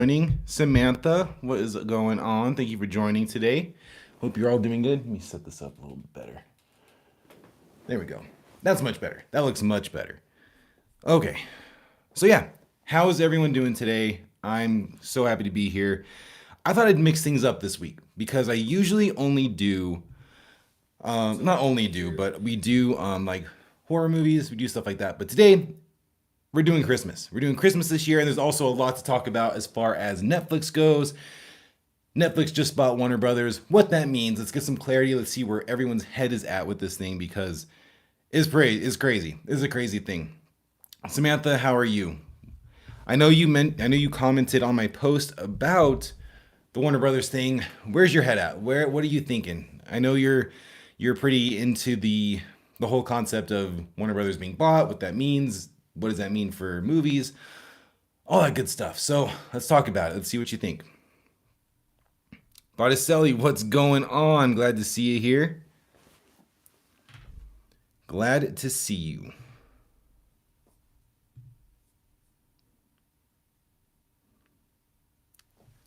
Joining Samantha. What is going on? Thank you for joining today. Hope you're all doing good. Let me set this up a little bit better. There we go. That's much better. That looks much better. Okay. So, yeah, how is everyone doing today? I'm so happy to be here. I thought I'd mix things up this week because I usually only do, not only do, but we do like horror movies, we do stuff like that. But today, we're doing Christmas. We're doing Christmas this year, and there's also a lot to talk about as far as Netflix goes. Netflix just bought Warner Brothers. What that means, let's get some clarity. Let's see where everyone's head is at with this thing because it's crazy. It's a crazy thing. Samantha, how are you? I know you commented on my post about the Warner Brothers thing. Where's your head at? What are you thinking? I know you're pretty into the whole concept of Warner Brothers being bought, what that means, what does that mean for movies, all that good stuff. So let's talk about it. Let's see what you think. Botticelli, what's going on? Glad to see you here. Glad to see you.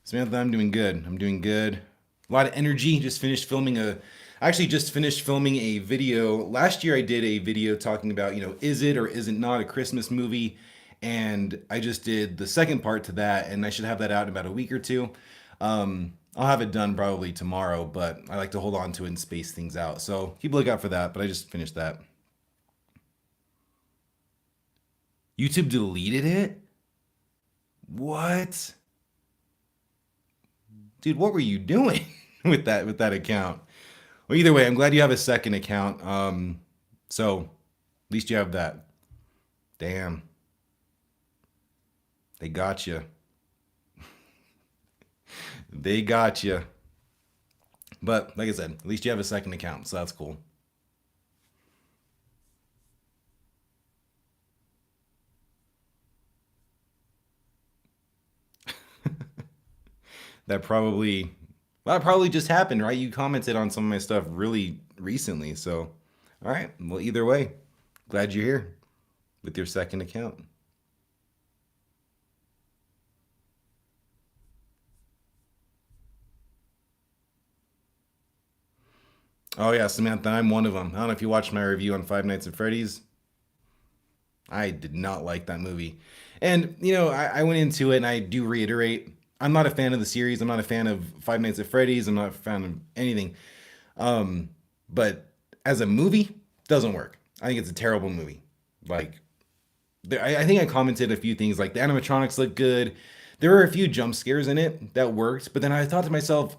Samantha, I'm doing good. I'm doing good. A lot of energy. I actually just finished filming a video. Last year I did a video talking about, is it or is it not a Christmas movie? And I just did the second part to that, and I should have that out in about a week or two. I'll have it done probably tomorrow, but I like to hold on to it and space things out. So keep a lookout for that, but I just finished that. YouTube deleted it? What? Dude, what were you doing with that account? Well, either way, I'm glad you have a second account. So at least you have that. Damn, they got you. They got you. But like I said, at least you have a second account, so that's cool. That probably that probably just happened, right? You commented on some of my stuff really recently, so all right. Well, either way, glad you're here with your second account. Oh yeah, Samantha, I'm one of them. I don't know if you watched my review on Five Nights at Freddy's. I did not like that movie. And, I went into it and I do reiterate, I'm not a fan of the series. I'm not a fan of Five Nights at Freddy's. I'm not a fan of anything. Um, but as a movie, doesn't work. I think it's a terrible movie. Like, I think I commented a few things like the animatronics look good. There were a few jump scares in it that worked, but then I thought to myself,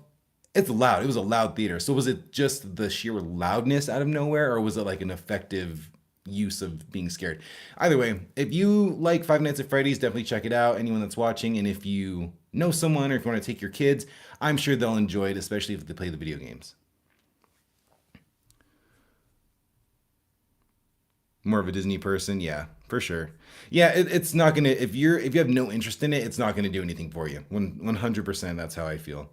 it's loud. It was a loud theater. So was it just the sheer loudness out of nowhere, or was it like an effective use of being scared? Either way, if you like Five Nights at Freddy's, definitely check it out. Anyone that's watching, and if you know someone or if you want to take your kids, I'm sure they'll enjoy it, especially if they play the video games. More of a Disney person, yeah, for sure. Yeah, it's not gonna if you have no interest in it, it's not gonna do anything for you. 100%. That's how I feel.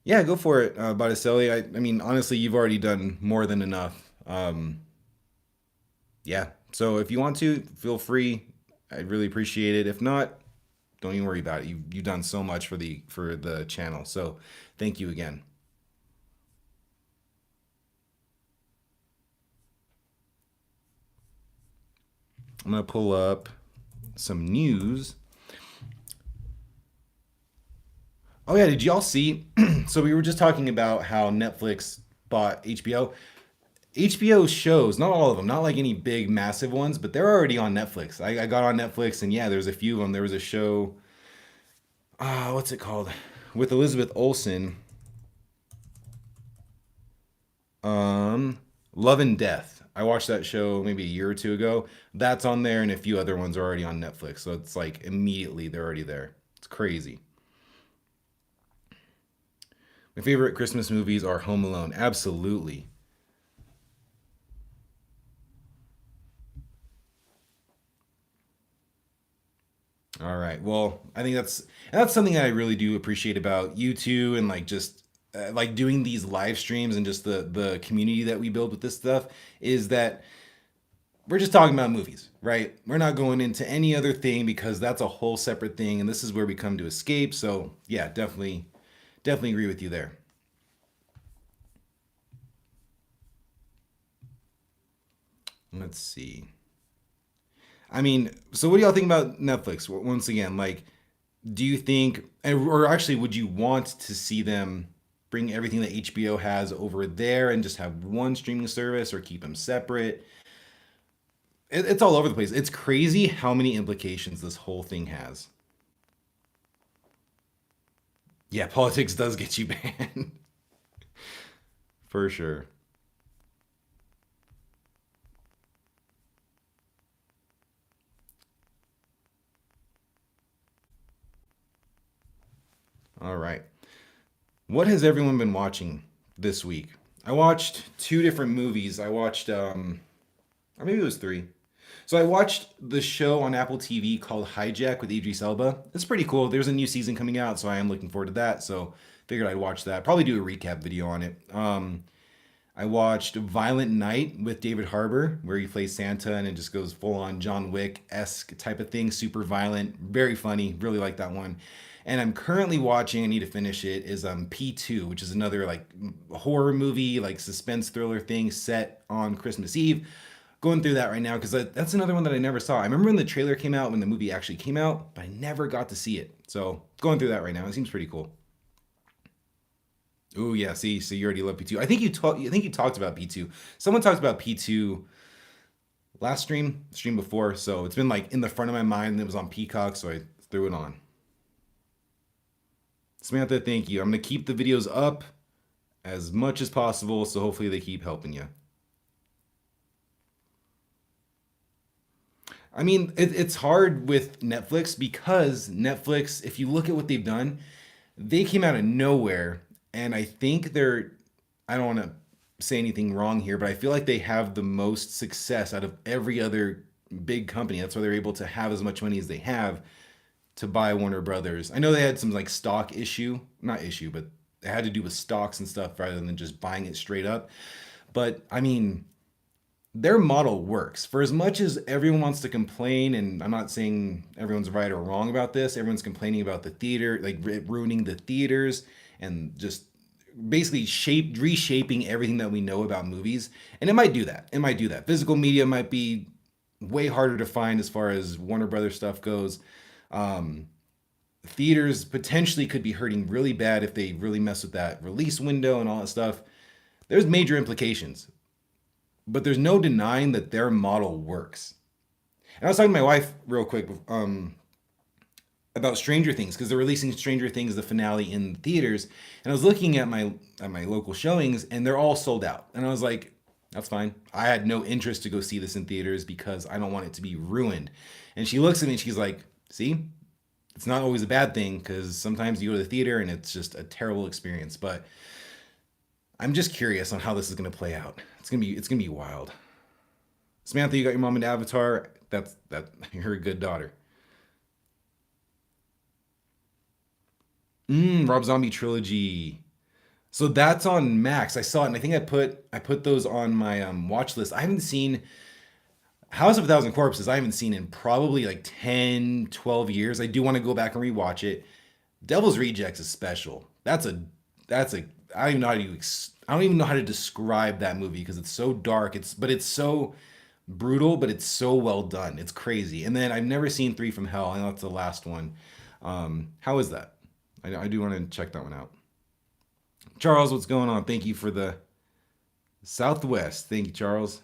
Yeah, go for it, Botticelli. I mean, honestly, you've already done more than enough. Yeah. So if you want to, feel free. I'd really appreciate it. If not, don't even worry about it. You've done so much for the channel. So thank you again. I'm gonna pull up some news. Oh yeah, did y'all see? So we were just talking about how Netflix bought HBO. HBO shows, not all of them, not like any big massive ones, but they're already on Netflix. I got on Netflix and yeah, there's a few of them. There was a show, what's it called? With Elizabeth Olsen, Love and Death. I watched that show maybe a year or two ago. That's on there, and a few other ones are already on Netflix. So it's like immediately they're already there. It's crazy. My favorite Christmas movies are Home Alone. Absolutely. All right. Well, I think that's something that I really do appreciate about you two, and like just like doing these live streams and just the community that we build with this stuff is that we're just talking about movies, right? We're not going into any other thing because that's a whole separate thing, and this is where we come to escape. So yeah, definitely agree with you there. Let's see. I mean, so what do y'all think about Netflix? Once again, like, do you think, or actually, would you want to see them bring everything that HBO has over there and just have one streaming service, or keep them separate? It's all over the place. It's crazy how many implications this whole thing has. Yeah, politics does get you banned for sure. All right. What has everyone been watching this week? I watched two different movies. I watched, or maybe it was three. So I watched the show on Apple TV called Hijack with Idris Elba. It's pretty cool. There's a new season coming out, so I am looking forward to that. So figured I'd watch that. Probably do a recap video on it. I watched Violent Night with David Harbour, where he plays Santa and it just goes full on John Wick esque type of thing. Super violent, very funny. Really like that one. And I'm currently watching. I need to finish it. Is P2, which is another like horror movie, like suspense thriller thing set on Christmas Eve. Going through that right now because that's another one that I never saw. I remember when the trailer came out, when the movie actually came out, but I never got to see it. So going through that right now. It seems pretty cool. Oh yeah, see, so you already love P2. I think you talked. I think you talked about P2. Someone talked about P2 last stream before. So it's been like in the front of my mind. And it was on Peacock, so I threw it on. Samantha, thank you. I'm gonna keep the videos up as much as possible, so hopefully they keep helping you. I mean, it's hard with Netflix because Netflix, if you look at what they've done, they came out of nowhere, and I think they're. I don't want to say anything wrong here, but I feel like they have the most success out of every other big company. That's why they're able to have as much money as they have to buy Warner Brothers. I know they had some like stock issue, not issue, but it had to do with stocks and stuff rather than just buying it straight up. But I mean, their model works. For as much as everyone wants to complain, and I'm not saying everyone's right or wrong about this, everyone's complaining about the theater, like ruining the theaters and just basically reshaping everything that we know about movies. And it might do that. It might do that. Physical media might be way harder to find as far as Warner Brothers stuff goes. Um, Theaters potentially could be hurting really bad if they really mess with that release window and all that stuff. There's major implications, but there's no denying that their model works. And I was talking to my wife real quick about Stranger Things because they're releasing Stranger Things the finale in theaters, and I was looking at my local showings, and they're all sold out. And I was like, that's fine. I had no interest to go see this in theaters because I don't want it to be ruined. And she looks at me and she's like, see, it's not always a bad thing because sometimes you go to the theater and it's just a terrible experience. But I'm just curious on how this is going to play out. It's gonna be wild. Samantha, you got your mom and Avatar. That you're a good daughter. Rob Zombie trilogy. So that's on Max. I saw it, and I think I put those on my watch list. I haven't seen House of a Thousand Corpses. I haven't seen in probably like 10, 12 years. I do want to go back and rewatch it. Devil's Rejects is special. That's a I don't even know how to I don't even know how to describe that movie because it's so dark. It's so brutal, but it's so well done. It's crazy. And then I've never seen Three from Hell. I know that's the last one. How is that? I do want to check that one out. Charles, what's going on? Thank you for the Southwest. Thank you, Charles.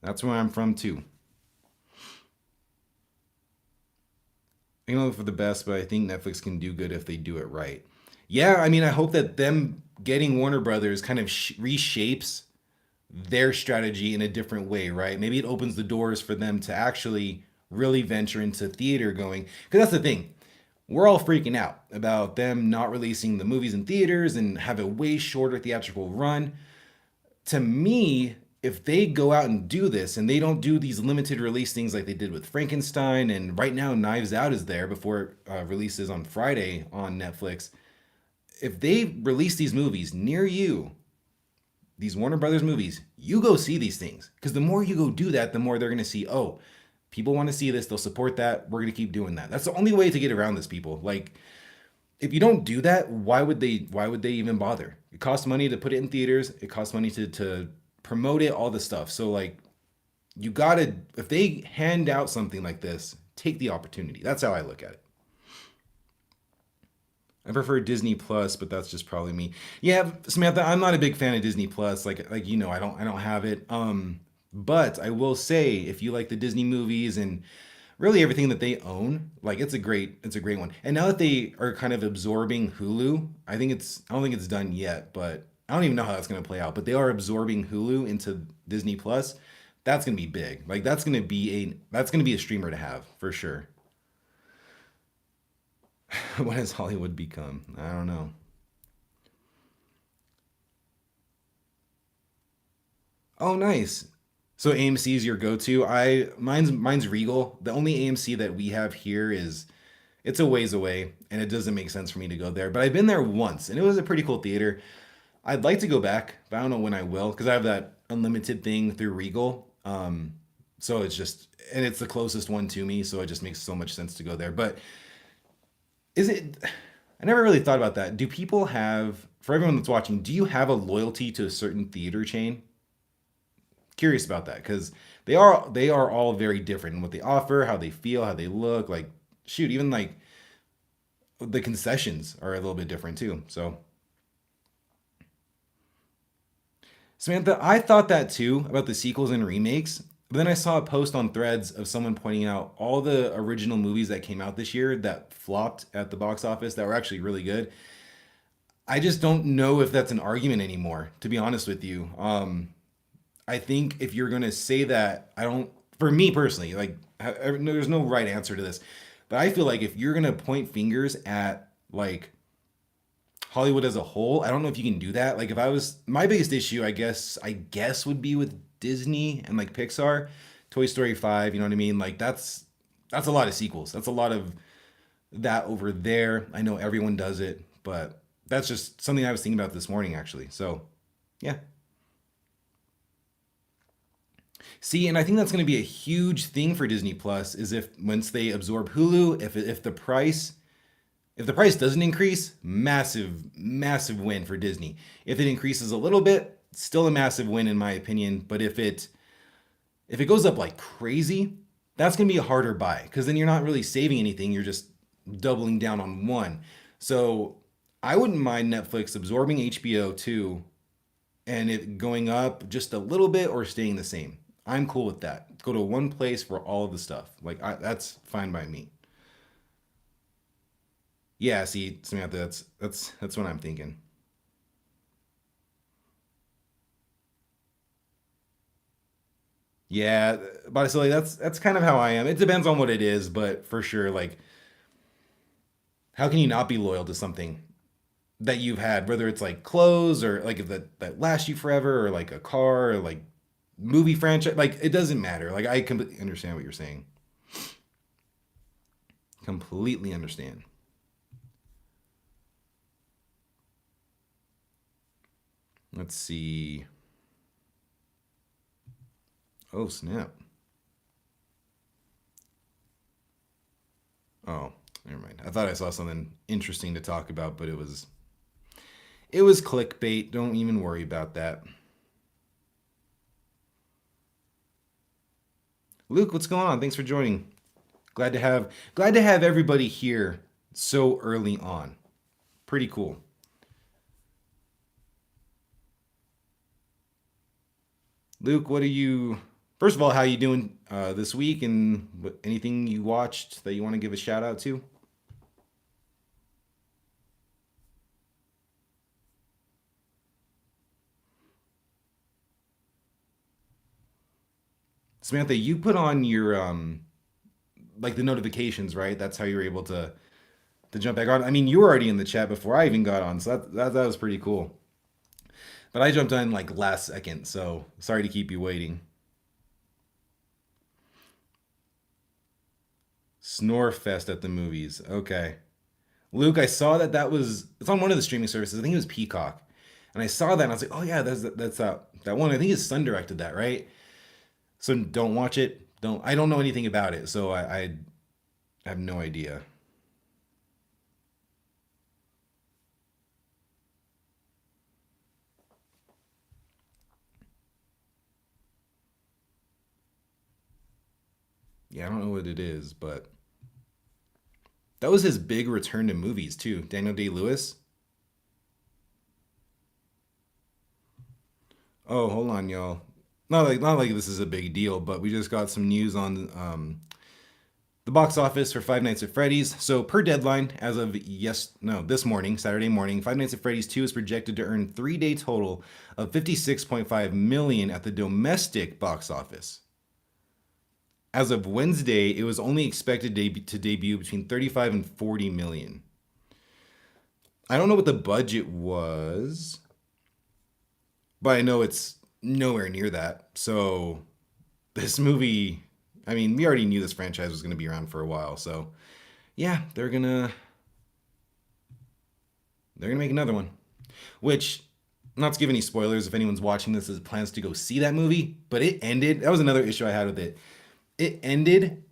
That's where I'm from too. I can look for the best, but I think Netflix can do good if they do it right. Yeah, I mean, I hope that them getting Warner Brothers kind of reshapes their strategy in a different way, right? Maybe it opens the doors for them to actually really venture into theater going. Because that's the thing. We're all freaking out about them not releasing the movies in theaters and have a way shorter theatrical run. To me, if they go out and do this and they don't do these limited release things like they did with Frankenstein, and right now Knives Out is there before it releases on Friday on Netflix. If they release these movies near you, these Warner Brothers movies, you go see these things. Because the more you go do that, the more they're going to see, oh, people want to see this. They'll support that. We're going to keep doing that. That's the only way to get around this, people. Like, if you don't do that, why would they even bother? It costs money to put it in theaters. It costs money to promote it, all the stuff. So like you gotta if they hand out something like this, take the opportunity. That's how I look at it. I prefer Disney Plus, but that's just probably me. Yeah, Samantha, I'm not a big fan of Disney Plus. Like I don't have it. But I will say if you like the Disney movies and really everything that they own, like it's a great one. And now that they are kind of absorbing Hulu, I don't think it's done yet, but I don't even know how that's going to play out. But they are absorbing Hulu into Disney Plus. That's going to be big. Like that's going to be a streamer to have for sure. What has Hollywood become? I don't know. Oh, nice. So AMC is your go-to. Mine's Regal. The only AMC that we have here is it's a ways away, and it doesn't make sense for me to go there. But I've been there once, and it was a pretty cool theater. I'd like to go back, but I don't know when I will because I have that unlimited thing through Regal. So it's just and it's the closest one to me, so it just makes so much sense to go there. But is it? I never really thought about that. Do people have, for everyone that's watching, do you have a loyalty to a certain theater chain? Curious about that because they are all very different in what they offer, how they feel, how they look. Like shoot, even like the concessions are a little bit different too. So Samantha, I thought that too about the sequels and remakes. But then I saw a post on Threads of someone pointing out all the original movies that came out this year that flopped at the box office that were actually really good. I just don't know if that's an argument anymore, to be honest with you. I think if you're gonna say that, I don't. For me personally, like there's no right answer to this, but I feel like if you're gonna point fingers at like Hollywood as a whole, I don't know if you can do that. Like if I was my biggest issue, I guess would be with Disney and like Pixar, Toy Story 5, you know what I mean? Like that's a lot of sequels. That's a lot of that over there. I know everyone does it, but that's just something I was thinking about this morning actually. So, yeah. See, and I think that's going to be a huge thing for Disney Plus is if once they absorb Hulu, if the price doesn't increase, massive massive win for Disney. If it increases a little bit, still a massive win in my opinion, but if it goes up like crazy, that's going to be a harder buy cuz then you're not really saving anything, you're just doubling down on one. So, I wouldn't mind Netflix absorbing HBO too and it going up just a little bit or staying the same. I'm cool with that. Go to one place for all of the stuff. That's fine by me. Yeah, see, Samantha, that's what I'm thinking. Yeah, but so like, that's kind of how I am. It depends on what it is, but for sure, like, how can you not be loyal to something that you've had, whether it's like clothes or like if that lasts you forever, or like a car, or like movie franchise? Like, it doesn't matter. Like, I completely understand what you're saying. Completely understand. Let's see. Oh, snap. Oh, never mind. I thought I saw something interesting to talk about, but it was clickbait. Don't even worry about that. Luke, what's going on? Thanks for joining. Glad to have everybody here so early on. Pretty cool. Luke, what are you? First of all, how you doing this week, and anything you watched that you want to give a shout out to? Samantha, you put on your like the notifications, right? That's how you're able to jump back on. I mean, you were already in the chat before I even got on, so that was pretty cool. But I jumped on like last second, so sorry to keep you waiting. Snore fest at the movies. Okay. Luke, I saw that was it's on one of the streaming services. I think it was Peacock. And I saw that and I was like, oh yeah, that's that one. I think his son directed that, right? So don't watch it. I don't know anything about it, so I have no idea. Yeah, I don't know what it is, but that was his big return to movies too. Daniel Day Lewis. Oh, hold on, y'all. Not like this is a big deal, but we just got some news on the box office for Five Nights at Freddy's. So per deadline, as of this morning, Saturday morning, Five Nights at Freddy's 2 is projected to earn 3-day total of 56.5 million at the domestic box office. As of Wednesday, it was only expected to debut between 35 and 40 million. I don't know what the budget was, but I know it's nowhere near that. So this movie, I mean, we already knew this franchise was going to be around for a while. So yeah, they're gonna make another one. Which, not to give any spoilers if anyone's watching this as plans to go see that movie, but it ended. That was another issue I had with it. It ended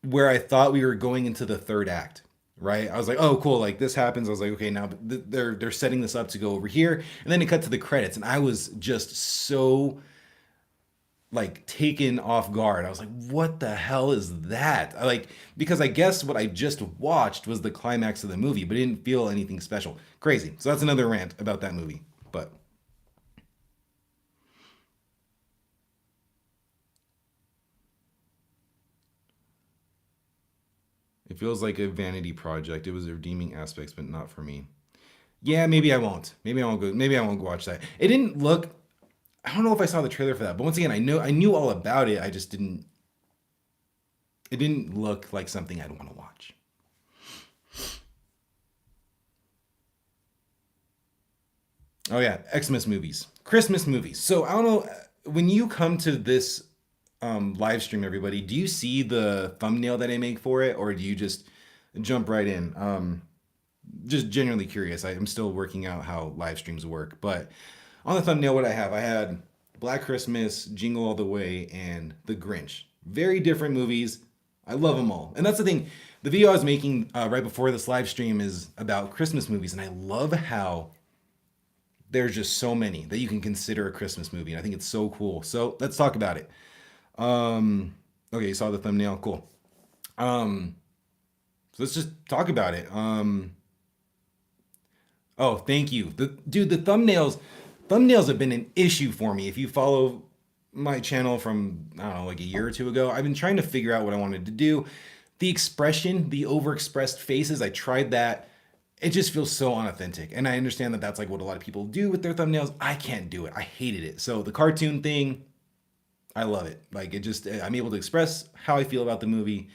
where I thought we were going into the third act. Right, I was like, "Oh, cool!" Like this happens. I was like, "Okay, now they're setting this up to go over here," and then it cut to the credits, and I was just so like taken off guard. I was like, "What the hell is that?" Because I guess what I just watched was the climax of the movie, but it didn't feel anything special. Crazy. So that's another rant about that movie. But it feels like a vanity project. It was redeeming aspects, but not for me. Yeah, maybe I won't. Maybe I won't go. Maybe I won't go watch that. It didn't look. I don't know if I saw the trailer for that, but once again, I knew all about it. I just didn't. It didn't look like something I'd want to watch. Oh yeah, Xmas movies, Christmas movies. So I don't know when you come to this live stream, everybody. Do you see the thumbnail that I make for it, or do you just jump right in? Just genuinely curious. I'm still working out how live streams work, but on the thumbnail, what I had Black Christmas, Jingle All the Way, and The Grinch. Very different movies. I love them all, and that's the thing. The video I was making right before this live stream is about Christmas movies, and I love how there's just so many that you can consider a Christmas movie. And I think it's so cool. So let's talk about it. Okay, you saw the thumbnail. Cool. Um, so let's just talk about it. Oh, thank you. The thumbnails have been an issue for me. If you follow my channel from, I don't know, like a year or two ago, I've been trying to figure out what I wanted to do. The expression, the overexpressed faces, I tried that. It just feels so unauthentic. And I understand that that's like what a lot of people do with their thumbnails. I can't do it. I hated it. So the cartoon thing, I love it. Like it just, I'm able to express how I feel about the movie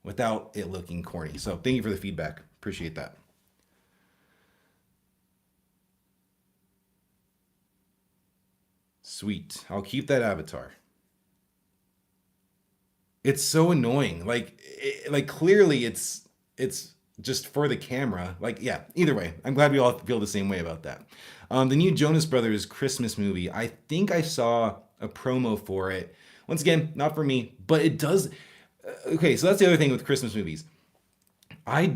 without it looking corny. So thank you for the feedback. Appreciate that. Sweet. I'll keep that avatar. It's so annoying. Like clearly it's just for the camera. Like yeah. Either way, I'm glad we all feel the same way about that. The new Jonas Brothers Christmas movie. I think I saw a promo for it. Once again, not for me, but it does. Okay, so that's the other thing with Christmas movies. I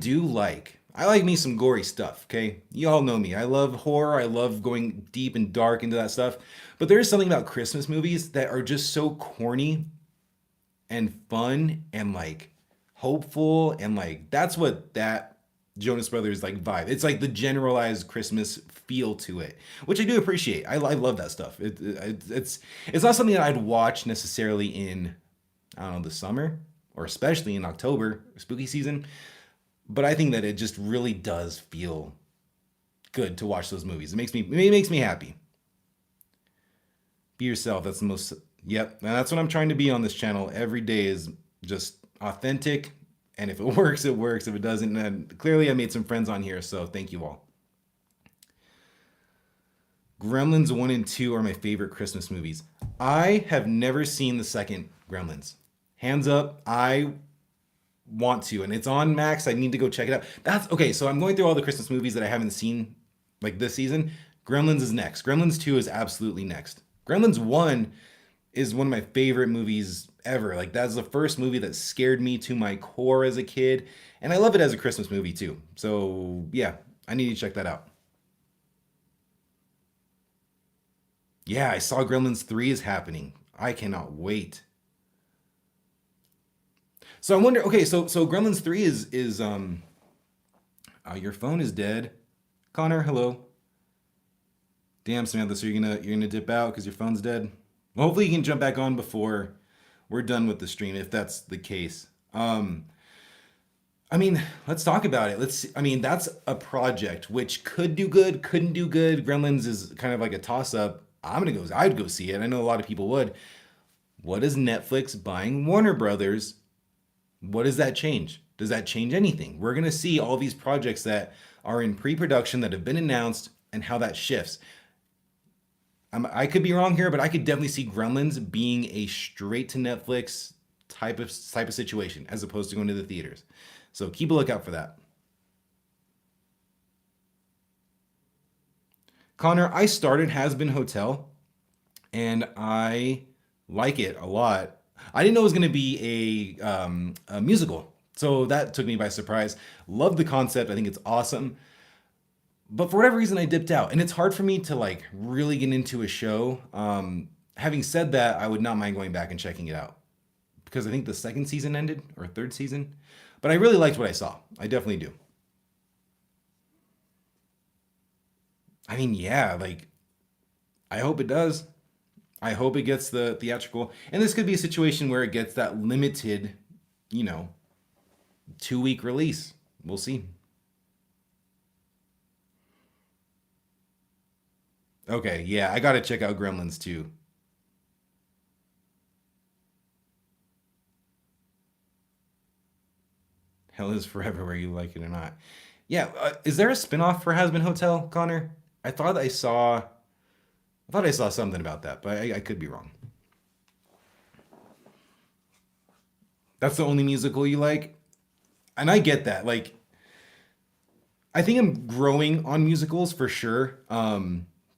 like me some gory stuff, okay? You all know me. I love horror. I love going deep and dark into that stuff. But there's something about Christmas movies that are just so corny and fun and like hopeful and like that's what that Jonas Brothers like vibe. It's like the generalized Christmas feel to it, which I do appreciate. I love that stuff. It's not something that I'd watch necessarily in I don't know the summer or especially in October spooky season, but I think that it just really does feel good to watch those movies. It makes me happy. Be yourself. That's the most. Yep, and that's what I'm trying to be on this channel every day is just authentic. And if it works, it works. If it doesn't, then clearly I made some friends on here. So thank you all. Gremlins 1 and 2 are my favorite Christmas movies. I have never seen the second Gremlins. Hands up, I want to. And it's on Max. I need to go check it out. That's okay. So I'm going through all the Christmas movies that I haven't seen like this season. Gremlins is next. Gremlins 2 is absolutely next. Gremlins 1 is one of my favorite movies ever. Like, that's the first movie that scared me to my core as a kid. And I love it as a Christmas movie too. So, yeah, I need to check that out. Yeah, I saw Gremlins 3 is happening. I cannot wait. So I wonder, okay, so Gremlins 3 is your phone is dead. Connor, hello. Damn, Samantha, so you're gonna dip out because your phone's dead? Well, hopefully you can jump back on before we're done with the stream, if that's the case. I mean, let's talk about it. I mean, that's a project which could do good, couldn't do good. Gremlins is kind of like a toss up. I'd go see it. I know a lot of people would. What is Netflix buying Warner Brothers? What does that change? Does that change anything? We're going to see all these projects that are in pre production that have been announced and how that shifts. I could be wrong here, but I could definitely see Gremlins being a straight to Netflix type of situation as opposed to going to the theaters. So keep a lookout for that. Connor, I started Has Been Hotel and I like it a lot. I didn't know it was going to be a musical, so that took me by surprise. Love the concept. I think it's awesome. But for whatever reason, I dipped out, and it's hard for me to like really get into a show. Having said that, I would not mind going back and checking it out because I think the second season ended or third season. But I really liked what I saw. I definitely do. I mean, yeah, like I hope it does. I hope it gets the theatrical. And this could be a situation where it gets that limited, you know, 2 week release. We'll see. Okay, yeah, I gotta check out Gremlins too. Hell is forever where you like it or not. Yeah, is there a spinoff for Has Been Hotel, Connor? I thought I saw something about that, but I could be wrong. That's the only musical you like, and I get that. Like, I think I'm growing on musicals for sure.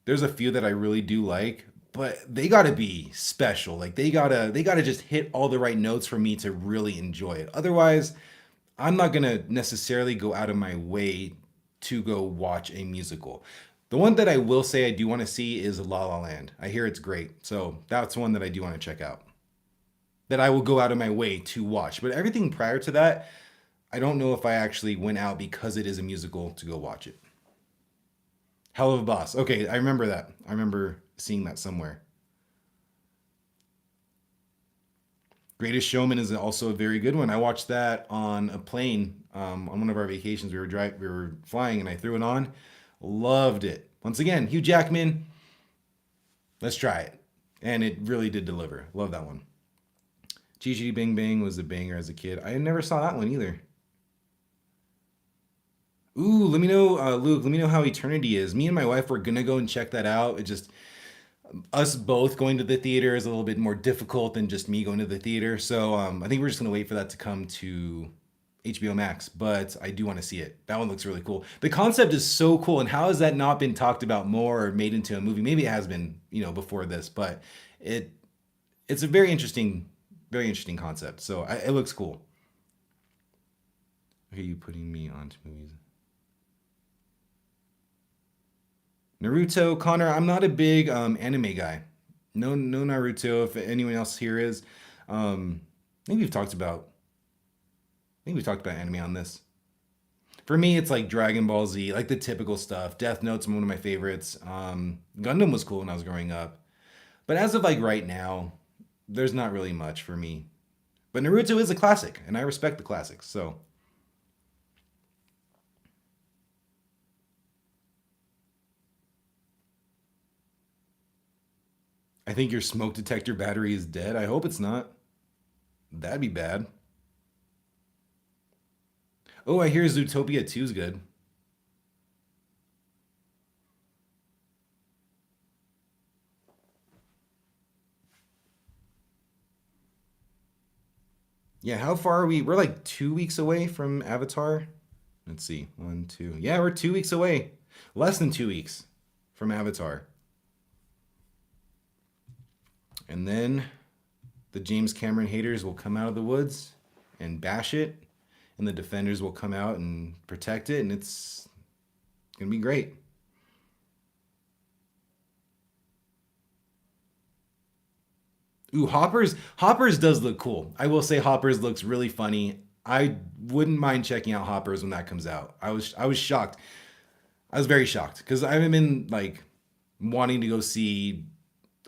There's a few that I really do like, but they gotta be special. Like they gotta just hit all the right notes for me to really enjoy it. Otherwise, I'm not gonna necessarily go out of my way to go watch a musical. The one that I will say I do want to see is La La Land. I hear it's great, so that's one that I do want to check out. That I will go out of my way to watch. But everything prior to that, I don't know if I actually went out because it is a musical to go watch it. Hell of a Boss. Okay, I remember that. I remember seeing that somewhere. Greatest Showman is also a very good one. I watched that on a plane on one of our vacations. We were flying, and I threw it on. Loved it. Once again, Hugh Jackman. Let's try it, and it really did deliver. Love that one. Chi Chi Bang Bang was a banger as a kid. I never saw that one either. Ooh, let me know, Luke. Let me know how Eternity is. Me and my wife were gonna go and check that out. It just us both going to the theater is a little bit more difficult than just me going to the theater. So I think we're just gonna wait for that to come to HBO Max. But I do want to see it. That one looks really cool. The concept is so cool, and how has that not been talked about more or made into a movie? Maybe it has been, before this, but it it's a very interesting concept. So it looks cool. Okay, you putting me onto movies. Naruto, Connor. I'm not a big anime guy. No, no Naruto. If anyone else here is, I think we've talked about. I think we've talked about anime on this. For me, it's like Dragon Ball Z, like the typical stuff. Death Note's one of my favorites. Gundam was cool when I was growing up, but as of like right now, there's not really much for me. But Naruto is a classic, and I respect the classics. So I think your smoke detector battery is dead. I hope it's not. That'd be bad. Oh, I hear Zootopia 2 is good. Yeah, how far are we? We're like 2 weeks away from Avatar. Let's see. One, two. Yeah, we're 2 weeks away. Less than 2 weeks from Avatar. And then the James Cameron haters will come out of the woods and bash it, and the defenders will come out and protect it, and it's gonna be great. Ooh, Hoppers does look cool. I will say Hoppers looks really funny. I wouldn't mind checking out Hoppers when that comes out. I was shocked. I was very shocked because I haven't been like wanting to go see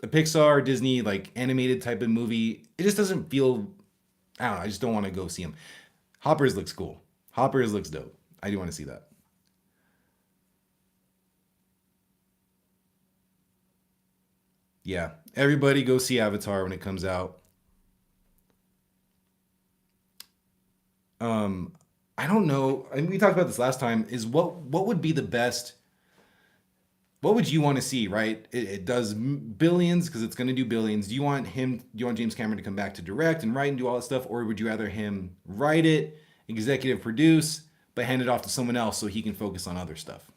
a Pixar Disney like animated type of movie. It just doesn't feel. I don't know. I just don't want to go see them. Hoppers looks cool. Hoppers looks dope. I do want to see that. Yeah, everybody go see Avatar when it comes out. Um, I don't know. I mean, we talked about this last time. Is what would be the best? What would you want to see? Right? It does billions because it's going to do billions. Do you want him? Do you want James Cameron to come back to direct and write and do all that stuff, or would you rather him write it, executive produce, but hand it off to someone else so he can focus on other stuff?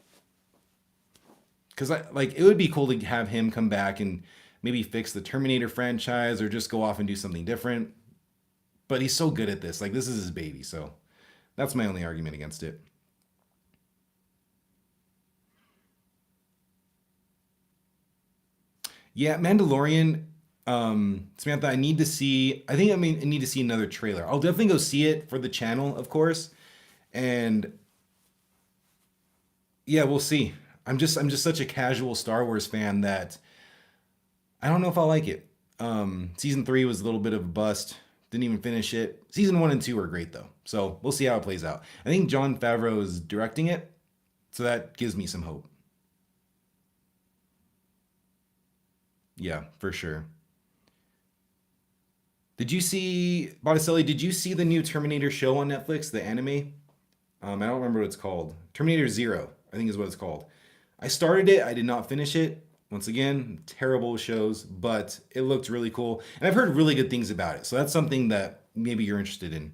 Because I like it would be cool to have him come back and maybe fix the Terminator franchise or just go off and do something different. But he's so good at this. Like this is his baby, so that's my only argument against it. Yeah, Mandalorian. Samantha, I need to see. I think I need to see another trailer. I'll definitely go see it for the channel, of course. And yeah, we'll see. I'm just such a casual Star Wars fan that I don't know if I'll like it. Season three was a little bit of a bust. Didn't even finish it. Season one and two are great though, so we'll see how it plays out. I think John Favreau is directing it, so that gives me some hope. Yeah, for sure. Did you see Botticelli? Did you see the new Terminator show on Netflix, the anime? I don't remember what it's called. Terminator Zero, I think is what it's called. I started it. I did not finish it. Once again, terrible shows, but it looked really cool, and I've heard really good things about it. So that's something that maybe you're interested in.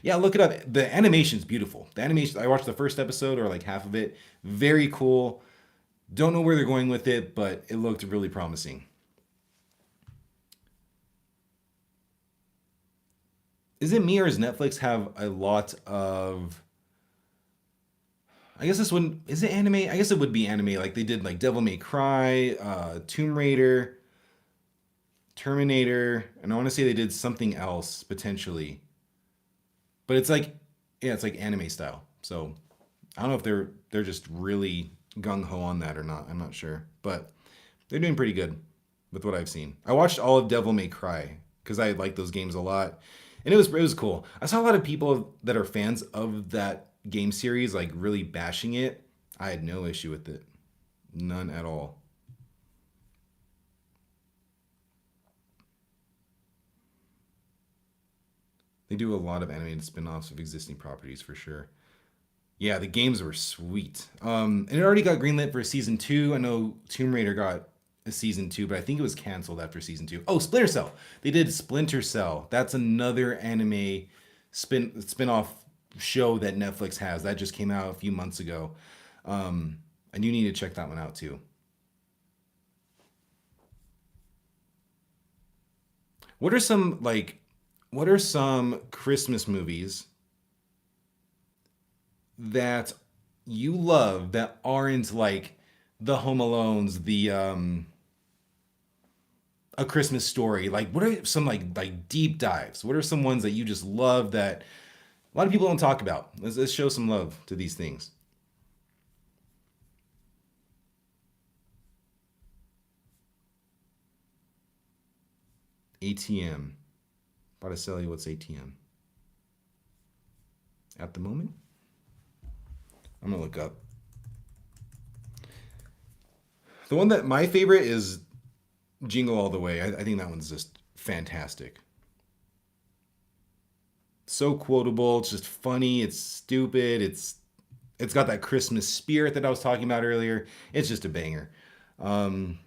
Yeah, look it up. The animation's beautiful. The animation. I watched the first episode or like half of it. Very cool. Don't know where they're going with it, but it looked really promising. Is it me or does Netflix have a lot of? I guess this wouldn't. Is it anime? I guess it would be anime. Like they did like Devil May Cry, Tomb Raider, Terminator, and I want to say they did something else potentially. But it's like, yeah, it's like anime style. So I don't know if they're just really gung ho on that or not. I'm not sure, but they're doing pretty good with what I've seen. I watched all of Devil May Cry because I like those games a lot, and it was cool. I saw a lot of people that are fans of that game series like really bashing it. I had no issue with it, none at all. They do a lot of animated spin-offs of existing properties for sure. Yeah, the games were sweet. And it already got greenlit for season two. I know Tomb Raider got a season two, but I think it was canceled after season two. Oh, Splinter Cell. They did Splinter Cell. That's another anime spin-off show that Netflix has. That just came out a few months ago. And you need to check that one out too. What are some like what are some Christmas movies that you love that aren't like the Home Alones, the A Christmas Story? Like, what are some like deep dives? What are some ones that you just love that a lot of people don't talk about? Let's show some love to these things. ATM. Botticelli, what's ATM? At the moment, I'm gonna look up the one that my favorite is Jingle All the Way. I think that one's just fantastic. So quotable. It's just funny. It's stupid. It's got that Christmas spirit that I was talking about earlier. It's just a banger. Um,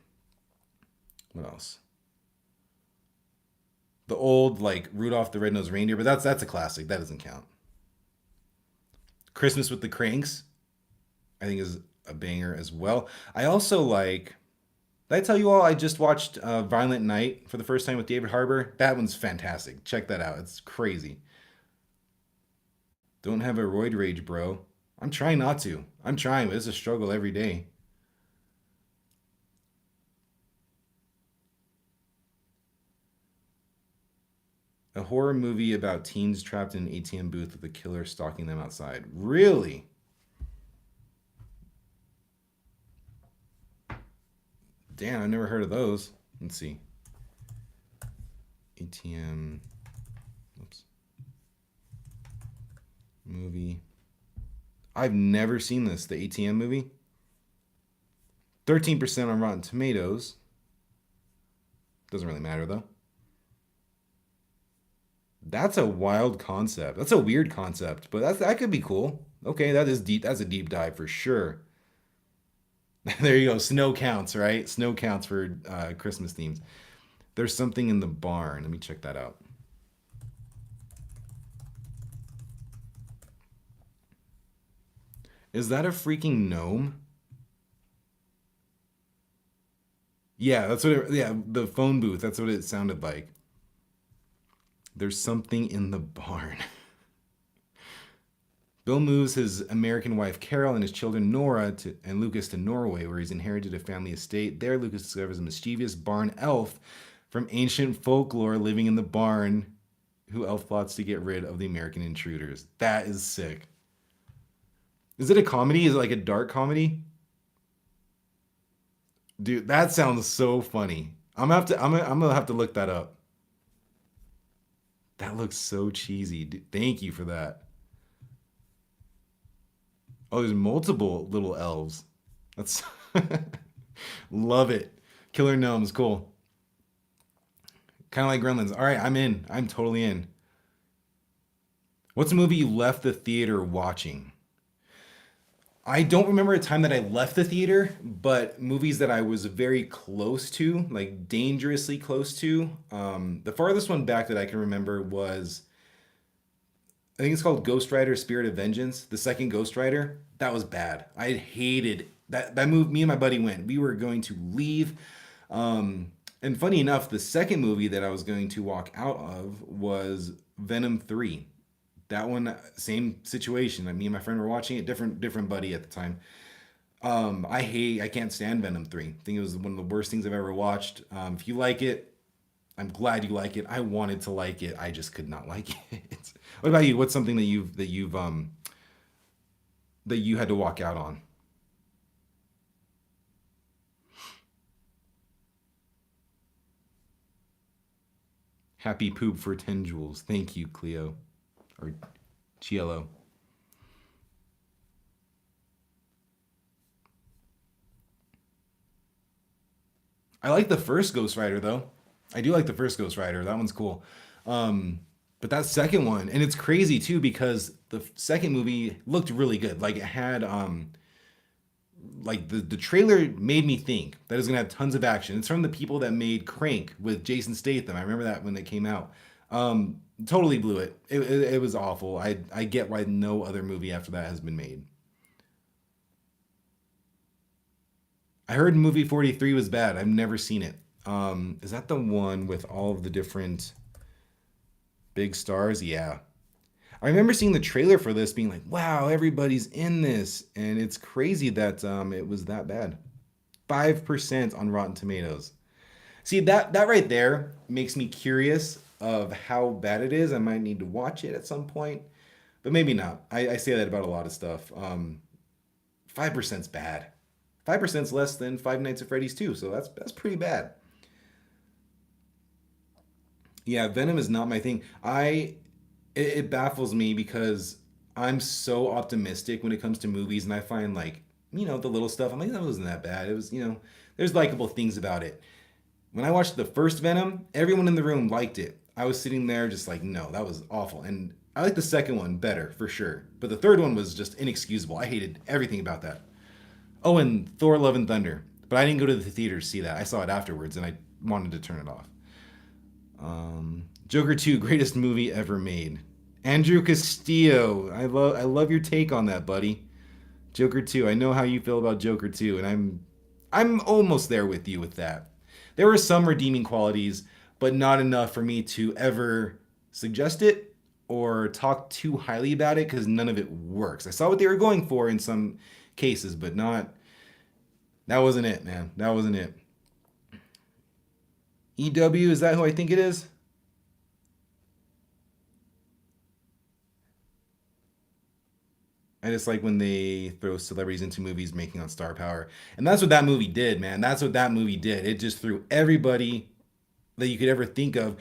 what else? The old like Rudolph the Red-Nosed Reindeer, but that's a classic. That doesn't count. Christmas with the Cranks, I think is a banger as well. I also like. Did I tell you all I just watched Violent Night for the first time with David Harbour? That one's fantastic. Check that out. It's crazy. Don't have a roid rage, bro. I'm trying not to. I'm trying, but it's a struggle every day. A horror movie about teens trapped in an ATM booth with a killer stalking them outside. Really? Damn, I've never heard of those. Let's see. ATM. Oops. Movie. I've never seen this. The ATM movie. 13% on Rotten Tomatoes. Doesn't really matter though. That's a wild concept. That's a weird concept, but that could be cool. Okay, that is deep. That's a deep dive for sure. There you go. Snow counts, right? Snow counts for Christmas themes. There's something in the barn. Let me check that out. Is that a freaking gnome? Yeah, that's what it, yeah, the phone booth. That's what it sounded like. There's something in the barn. Bill moves his American wife Carol and his children Nora and Lucas to Norway, where he's inherited a family estate. There, Lucas discovers a mischievous barn elf from ancient folklore living in the barn, who elf plots to get rid of the American intruders. That is sick. Is it a comedy? Is it like a dark comedy? Dude, that sounds so funny. I'm gonna have to look that up. That looks so cheesy. Dude, thank you for that. Oh, there's multiple little elves. That's love it. Killer gnomes, cool. Kind of like Gremlins. All right, I'm in. I'm totally in. What's a movie you left the theater watching? I don't remember a time that I left the theater, but movies that I was very close to, like dangerously close to. The farthest one back that I can remember was, I think it's called Ghost Rider: Spirit of Vengeance. The second Ghost Rider, that was bad. I hated that. That movie. Me and my buddy went. We were going to leave. And funny enough, the second movie that I was going to walk out of was Venom 3. That one, same situation. Me and my friend were watching it, different buddy at the time. I can't stand Venom 3. I think it was one of the worst things I've ever watched. If you like it, I'm glad you like it. I wanted to like it. I just could not like it. What about you? What's something that you had to walk out on? Happy poop for 10 jewels. Thank you, Cleo. Or Cielo. I like the first Ghost Rider though. I do like the first Ghost Rider. That one's cool. Um, but that second one, and it's crazy too because the second movie looked really good. Like it had like the trailer made me think that it was gonna have tons of action. It's from the people that made Crank with Jason Statham. I remember that when it came out. Totally blew it. It was awful. I get why no other movie after that has been made. I heard movie 43 was bad. I've never seen it. Is that the one with all of the different big stars? Yeah. I remember seeing the trailer for this being like, wow, everybody's in this. And it's crazy that it was that bad. 5% on Rotten Tomatoes. See, that right there makes me curious of how bad it is. I might need to watch it at some point, but maybe not. I say that about a lot of stuff. 5%'s bad. 5%'s less than Five Nights at Freddy's 2, so that's pretty bad. Yeah, Venom is not my thing. It baffles me because I'm so optimistic when it comes to movies, and I find like the little stuff. I'm like that wasn't that bad. It was there's likable things about it. When I watched the first Venom, everyone in the room liked it. I was sitting there just like, no, that was awful. And I like the second one better for sure, but the third one was just inexcusable. I hated everything about that. Oh, and Thor: Love and Thunder, but I didn't go to the theater to see that. I saw it afterwards, and I wanted to turn it off. Joker 2, greatest movie ever made. Andrew Castillo, I love your take on that, buddy. Joker 2. I know how you feel about Joker 2, and I'm almost there with you with that. There were some redeeming qualities, but not enough for me to ever suggest it or talk too highly about it because none of it works. I saw what they were going for in some cases, but not that wasn't it, man. That wasn't it. EW, is that who I think it is? I just like when they throw celebrities into movies making on star power. And that's what that movie did, man. That's what that movie did. It just threw everybody that you could ever think of,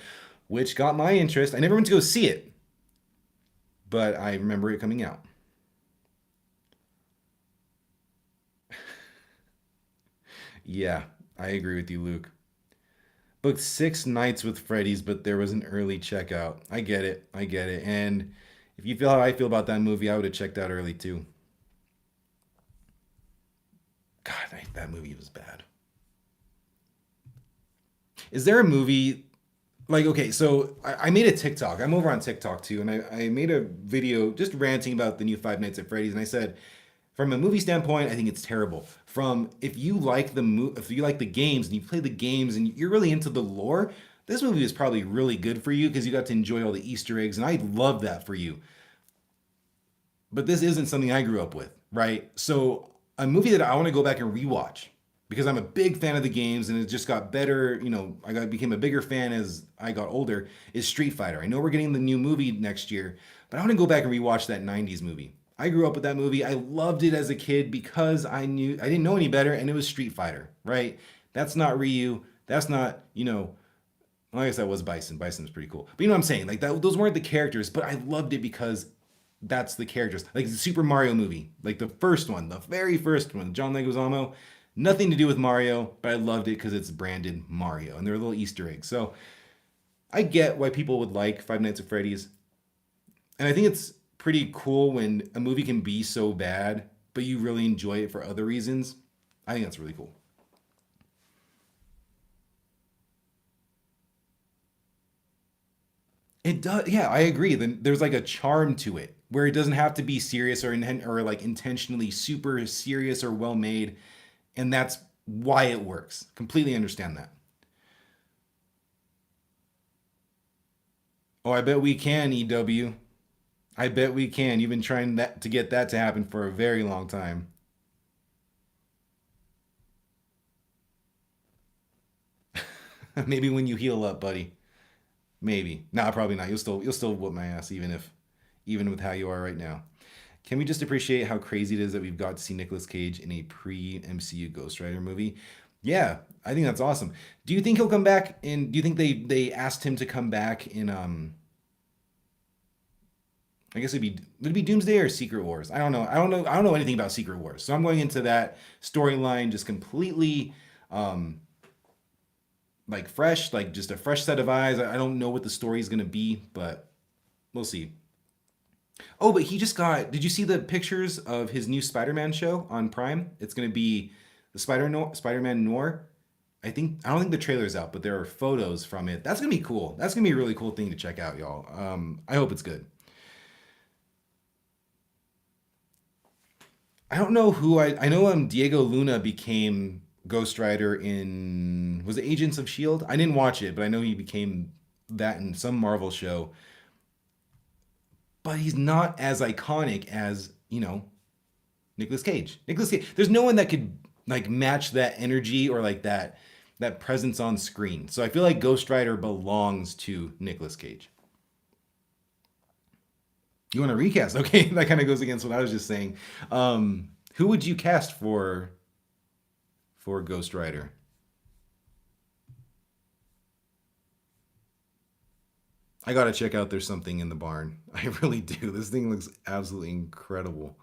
which got my interest. I never went to go see it, but I remember it coming out. Yeah, I agree with you, Luke. Booked 6 nights with Freddy's, but there was an early checkout. I get it. I get it. And if you feel how I feel about that movie, I would have checked out early too. God, that movie was bad. Is there a movie like okay, so I made a TikTok. I'm over on TikTok too, and I made a video just ranting about the new Five Nights at Freddy's, and I said, from a movie standpoint, I think it's terrible. From if you like the games and you play the games and you're really into the lore, this movie is probably really good for you because you got to enjoy all the Easter eggs, and I love that for you. But this isn't something I grew up with, right? So a movie that I want to go back and rewatch because I'm a big fan of the games and it just got better. Became a bigger fan as I got older. Is Street Fighter? I know we're getting the new movie next year, but I want to go back and rewatch that '90s movie. I grew up with that movie. I loved it as a kid because I didn't know any better, and it was Street Fighter, right? That's not Ryu. That's not well, I guess that was Bison. Bison was pretty cool. But you know what I'm saying? Like that, those weren't the characters, but I loved it because that's the characters. Like the Super Mario movie, like the first one, the very first one, John Leguizamo. Nothing to do with Mario, but I loved it because it's branded Mario, and there are little Easter eggs. So I get why people would like Five Nights at Freddy's, and I think it's pretty cool when a movie can be so bad, but you really enjoy it for other reasons. I think that's really cool. It does. Yeah, I agree. Then there's like a charm to it where it doesn't have to be serious or like intentionally super serious or well made, and that's why it works. Completely understand that. Oh, I bet we can, EW. I bet we can. You've been trying that to get that to happen for a very long time. Maybe when you heal up, buddy. Maybe. Nah, probably not. You'll still whoop my ass even with how you are right now. Can we just appreciate how crazy it is that we've got to see Nicolas Cage in a pre MCU Ghost Rider movie? Yeah, I think that's awesome. Do you think he'll come back? And do you think they asked him to come back in I guess would it be Doomsday or Secret Wars? I don't know. I don't know anything about Secret Wars. So I'm going into that storyline just completely um like fresh, like just a fresh set of eyes. I don't know what the story is gonna be, but we'll see. Oh, but he just got. Did you see the pictures of his new Spider-Man show on Prime? It's gonna be the Spider-Man Noir. I don't think the trailer's out, but there are photos from it. That's gonna be cool. That's gonna be a really cool thing to check out, y'all. I hope it's good. I don't know who I know. Diego Luna became Ghost Rider in was it Agents of Shield? I didn't watch it, but I know he became that in some Marvel show. But he's not as iconic as Nicolas Cage. Nicolas Cage. There's no one that could like match that energy or like that presence on screen. So I feel like Ghost Rider belongs to Nicolas Cage. You want to recast? Okay, that kind of goes against what I was just saying. Who would you cast for Ghost Rider? I gotta check out There's Something in the Barn. I really do. This thing looks absolutely incredible.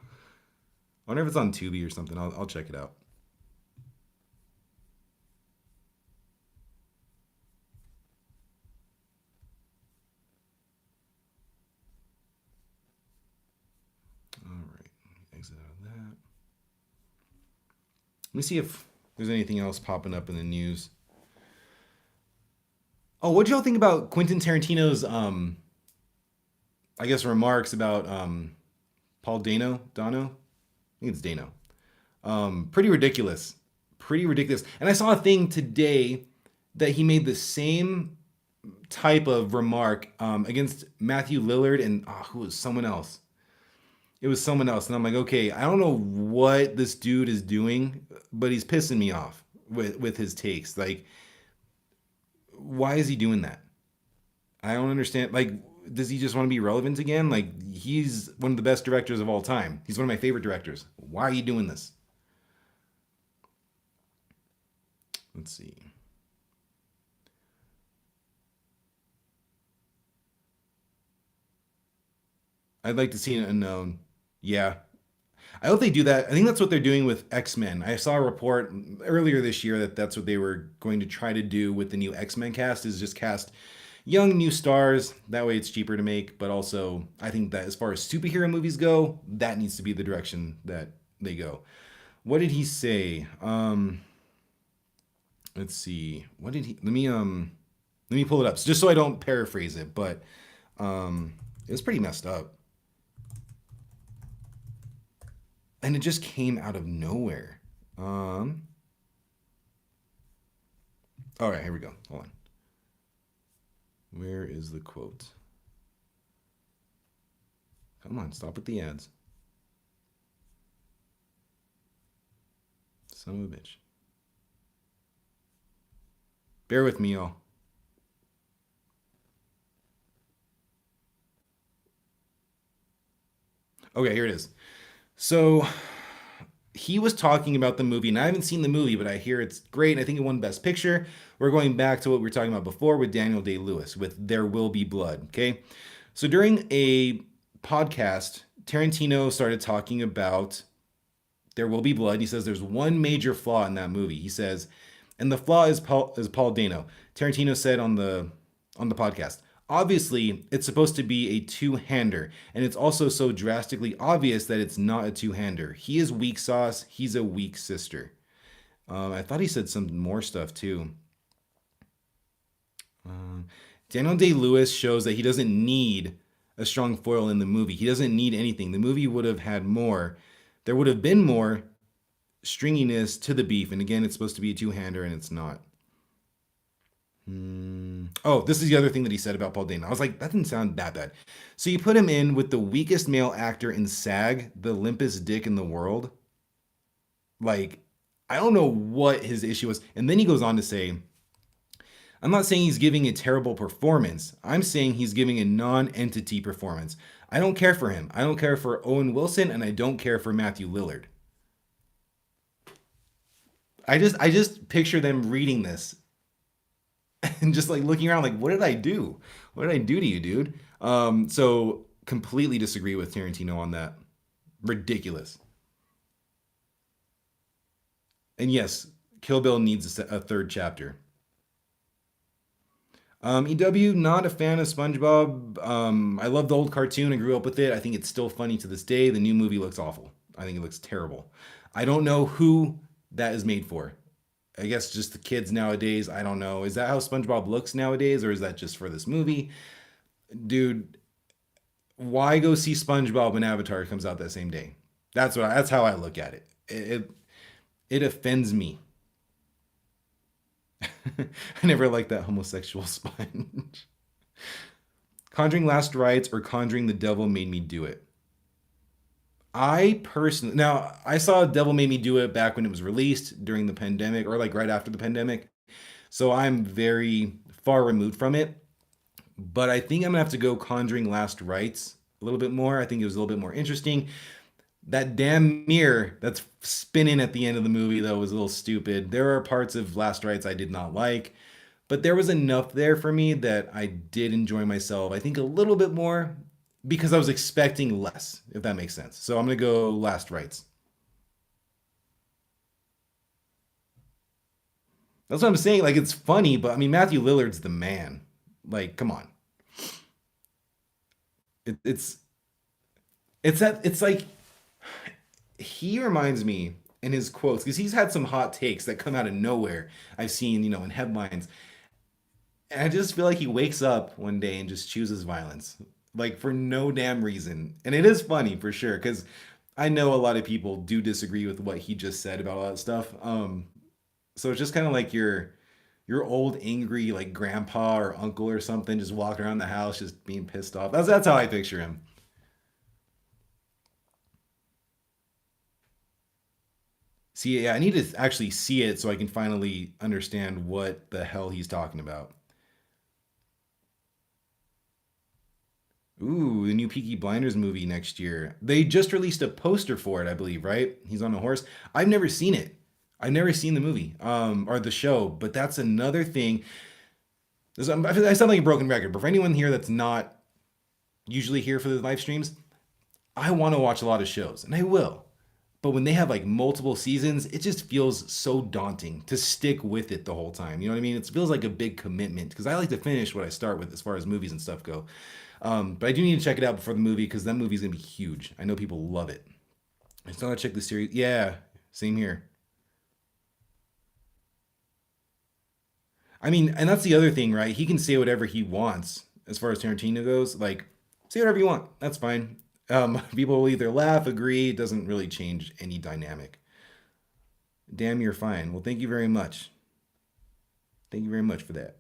I wonder if it's on Tubi or something. I'll check it out. All right, exit out of that. Let me see if there's anything else popping up in the news. Oh, what did y'all think about Quentin Tarantino's I guess remarks about Paul Dano? think it's Dano. Pretty ridiculous. Pretty ridiculous. And I saw a thing today that he made the same type of remark against Matthew Lillard and who was someone else. It was someone else, and I'm like, okay, I don't know what this dude is doing, but he's pissing me off with his takes. Like, why is he doing that? I don't understand. Like, does he just want to be relevant again? Like, he's one of the best directors of all time. He's one of my favorite directors. Why are you doing this? Let's see. I'd like to see an unknown. Yeah, I hope they do that. I think that's what they're doing with X Men. I saw a report earlier this year that that's what they were going to try to do with the new X Men cast is just cast young new stars. That way it's cheaper to make. But also, I think that as far as superhero movies go, that needs to be the direction that they go. What did he say? Let's see. What did he? Let me pull it up just so I don't paraphrase it. But it was pretty messed up, and it just came out of nowhere. Um, all right, here we go. Hold on. Where is the quote? Come on, stop with the ads. Son of a bitch. Bear with me, y'all. Okay, here it is. So he was talking about the movie, and I haven't seen the movie, but I hear it's great. And I think it won Best Picture. We're going back to what we were talking about before with Daniel Day Lewis with There Will Be Blood. Okay. So during a podcast, Tarantino started talking about There Will Be Blood. He says there's one major flaw in that movie. He says, and the flaw is Paul Dano. Tarantino said on the podcast. Obviously, it's supposed to be a two-hander, and it's also so drastically obvious that it's not a two-hander. He is weak sauce. He's a weak sister. I thought he said some more stuff too. Um, Daniel Day Lewis shows that he doesn't need a strong foil in the movie. He doesn't need anything. The movie would have had more. There would have been more stringiness to the beef. And again, it's supposed to be a two-hander, and it's not. Oh, this is the other thing that he said about Paul Dano. I was like, that didn't sound that bad. So you put him in with the weakest male actor in SAG, the limpest dick in the world. Like, I don't know what his issue was. And then he goes on to say, I'm not saying he's giving a terrible performance. I'm saying he's giving a non-entity performance. I don't care for him. I don't care for Owen Wilson, and I don't care for Matthew Lillard. I just picture them reading this and just like looking around like, what did I do? What did I do to you, dude? So completely disagree with Tarantino on that. Ridiculous. And yes, Kill Bill needs a third chapter. EW, not a fan of SpongeBob. I love the old cartoon. I grew up with it. I think it's still funny to this day. The new movie looks awful. I think it looks terrible. I don't know who that is made for. I guess just the kids nowadays. I don't know. Is that how SpongeBob looks nowadays, or is that just for this movie? Dude, why go see SpongeBob when Avatar comes out that same day? That's how I look at it. It offends me. I never liked that homosexual sponge. Conjuring Last Rites or Conjuring the Devil Made Me Do It. I personally now I saw Devil Made Me Do It back when it was released during the pandemic or like right after the pandemic. So I'm very far removed from it. But I think I'm gonna have to go Conjuring Last Rites a little bit more. I think it was a little bit more interesting. That damn mirror that's spinning at the end of the movie though was a little stupid. There are parts of Last Rites I did not like, but there was enough there for me that I did enjoy myself. I think a little bit more because I was expecting less, if that makes sense. So I'm gonna go Last Rites. That's what I'm saying. Like it's funny, but I mean Matthew Lillard's the man. Like, come on. It, it's it's like he reminds me in his quotes because he's had some hot takes that come out of nowhere. I've seen, in headlines. And I just feel like he wakes up one day and just chooses violence, like for no damn reason. And it is funny for sure because I know a lot of people do disagree with what he just said about all that stuff. So it's just kind of like your old angry like grandpa or uncle or something just walking around the house just being pissed off. That's how I picture him. See, yeah, I need to actually see it so I can finally understand what the hell he's talking about. Ooh, the new Peaky Blinders movie next year. They just released a poster for it, I believe, right? He's on a horse. I've never seen it. I've never seen the movie, or the show, but that's another thing. I sound like a broken record, but for anyone here that's not usually here for the live streams, I want to watch a lot of shows, and I will. But when they have like multiple seasons, it just feels so daunting to stick with it the whole time. You know what I mean? It feels like a big commitment because I like to finish what I start with as far as movies and stuff go. But I do need to check it out before the movie because that movie's gonna be huge. I know people love it. I still gotta check the series. Yeah, same here. I mean, and that's the other thing, right? He can say whatever he wants as far as Tarantino goes. Like, say whatever you want. That's fine. People will either laugh, agree. It doesn't really change any dynamic. Damn, you're fine. Well, thank you very much. Thank you very much for that.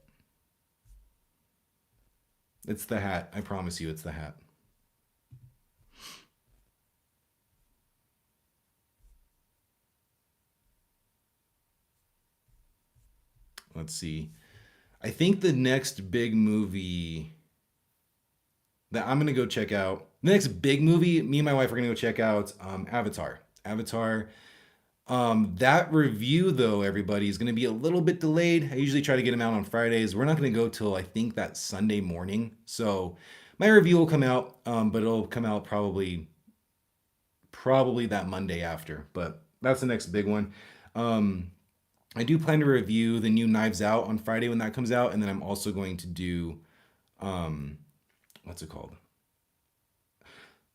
It's the hat. I promise you, it's the hat. Let's see. I think the next big movie that I'm gonna go check out, the next big movie, me and my wife are gonna go check out Avatar. Avatar. That review though, everybody, is gonna be a little bit delayed. I usually try to get them out on Fridays. We're not gonna go till I think that Sunday morning. So my review will come out, but it'll come out probably that Monday after. But that's the next big one. Um, I do plan to review the new Knives Out on Friday when that comes out, and then I'm also going to do um, what's it called?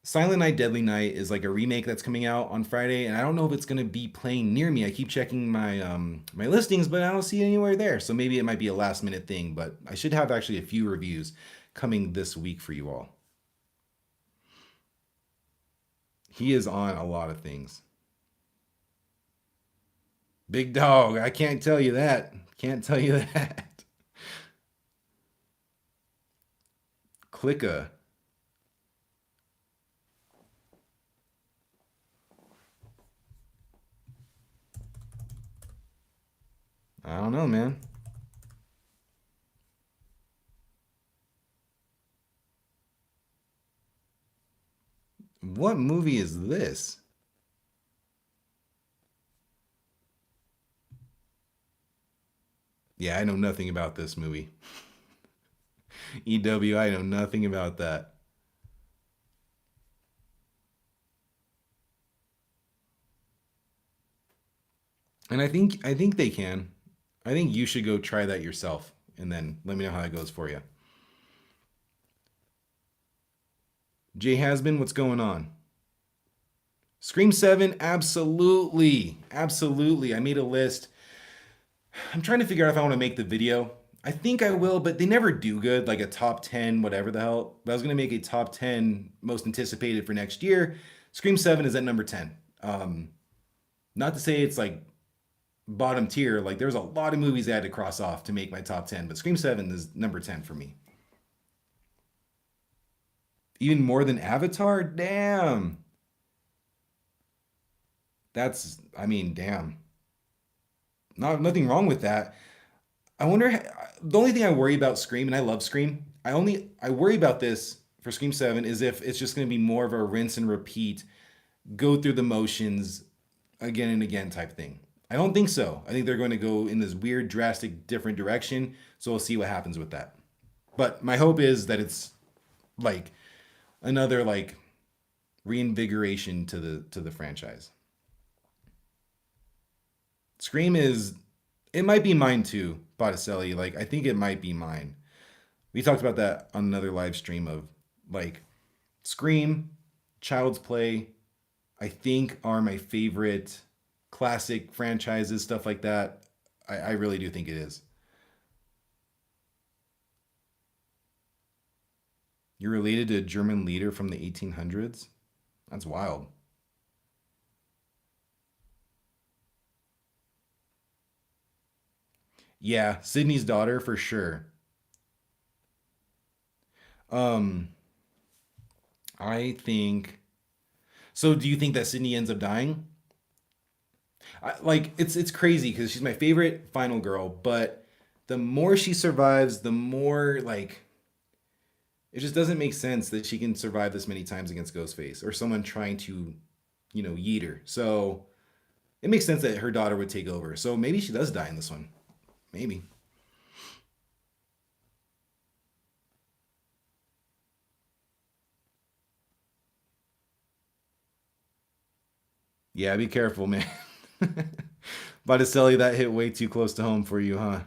Silent Night, Deadly Night is like a remake that's coming out on Friday, and I don't know if it's gonna be playing near me. I keep checking my listings, but I don't see it anywhere there. So maybe it might be a last minute thing, but I should have actually a few reviews coming this week for you all. He is on a lot of things. Big dog, I can't tell you that. Can't tell you that. Clicka. I don't know, man. What movie is this? Yeah, I know nothing about this movie. EW, I know nothing about that. And I think they can. I think you should go try that yourself and then let me know how that goes for you. Jay Hasbin, what's going on? Scream 7, absolutely. Absolutely. I made a list. I'm trying to figure out if I want to make the video. I think I will, but they never do good, like a top 10, whatever the hell. But I was going to make a top 10 most anticipated for next year. Scream 7 is at number 10. Not to say it's like bottom tier. Like there's a lot of movies I had to cross off to make my top 10, but Scream 7 is number 10 for me. Even more than Avatar? Damn. I mean, damn. Nothing wrong with that. I wonder. The only thing I worry about Scream, and I love Scream. I worry about this for Scream 7 is if it's just going to be more of a rinse and repeat, go through the motions again and again type thing. I don't think so. I think they're going to go in this weird, drastic, different direction. So we'll see what happens with that. But my hope is that it's like another like reinvigoration to the franchise. Scream is it might be mine too, Botticelli. Like I think it might be mine. We talked about that on another live stream of like Scream, Child's Play, I think are my favorite classic franchises, stuff like that. I really do think it is. You're related to a German leader from the 1800s? That's wild. Yeah, Sydney's daughter for sure. Um, I think. So, do you think that Sydney ends up dying? Like it's crazy because she's my favorite final girl, but the more she survives, the more like it just doesn't make sense that she can survive this many times against Ghostface or someone trying to, yeet her. So it makes sense that her daughter would take over. So maybe she does die in this one. Maybe. Yeah, be careful, man. Botticelli, that hit way too close to home for you, huh?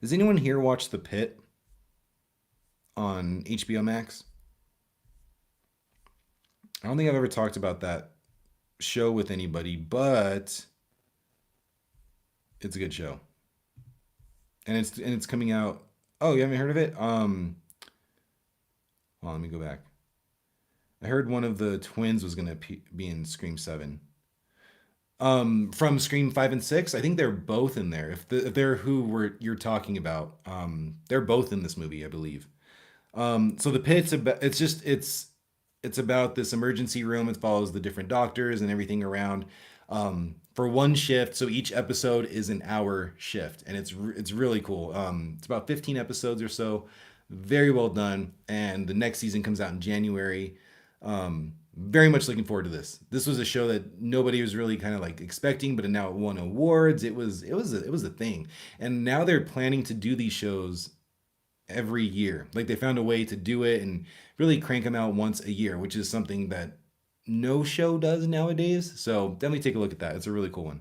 Does anyone here watch The Pit on HBO Max? I don't think I've ever talked about that show with anybody, but it's a good show. And it's coming out. Oh, you haven't heard of it? Well, let me go back. I heard one of the twins was gonna be in Scream 7. From Scream 5 and 6, I think they're both in there. If they're who you're talking about, they're both in this movie, I believe. So the pit's about it's about this emergency room. It follows the different doctors and everything around for one shift. So each episode is an hour shift, and it's really cool. It's about 15 episodes or so. Very well done, and the next season comes out in January. Very much looking forward to this. This was a show that nobody was really kind of like expecting, but now it won awards. It was a thing, and now they're planning to do these shows every year. Like they found a way to do it and really crank them out once a year, which is something that no show does nowadays. So definitely take a look at that. It's a really cool one.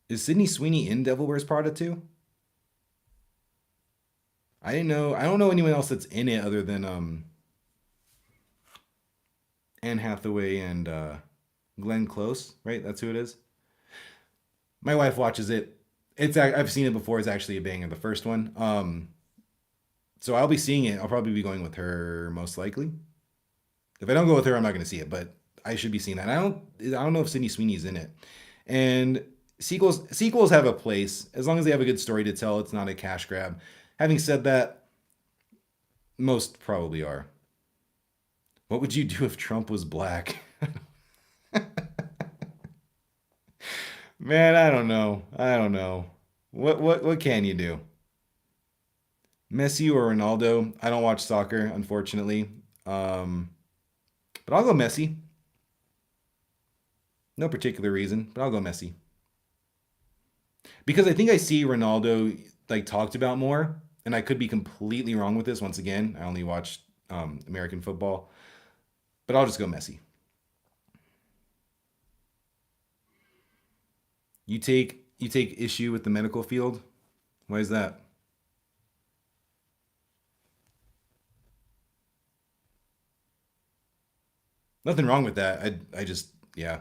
Is Sydney Sweeney in Devil Wears Prada too? I didn't know. I don't know anyone else that's in it other than Anne Hathaway and Glenn Close, right? That's who it is. My wife watches it. I've seen it before. It's actually a banger, the first one. So I'll be seeing it. I'll probably be going with her most likely. If I don't go with her, I'm not going to see it. But I should be seeing that. I don't know if Sydney Sweeney's in it. And sequels have a place as long as they have a good story to tell. It's not a cash grab. Having said that, most probably are. What would you do if Trump was black? Man, I don't know. I don't know. What can you do? Messi or Ronaldo? I don't watch soccer, unfortunately. Um, but I'll go Messi. No particular reason, but I'll go Messi. Because I think I see Ronaldo like talked about more, and I could be completely wrong with this. Once again, I only watch American football, but I'll just go Messi. You take issue with the medical field. Why is that? Nothing wrong with that. I just yeah.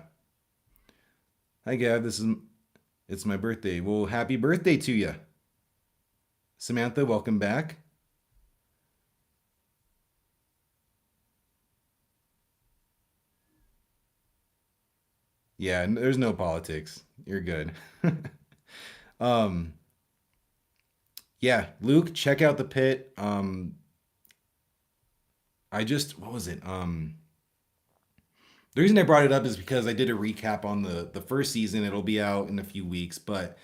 Hi Gav, it's my birthday. Well, happy birthday to you, Samantha. Welcome back. Yeah, there's no politics. You're good. um, yeah, Luke, check out the pit. I just what was it? The reason I brought it up is because I did a recap on the first season. It'll be out in a few weeks, but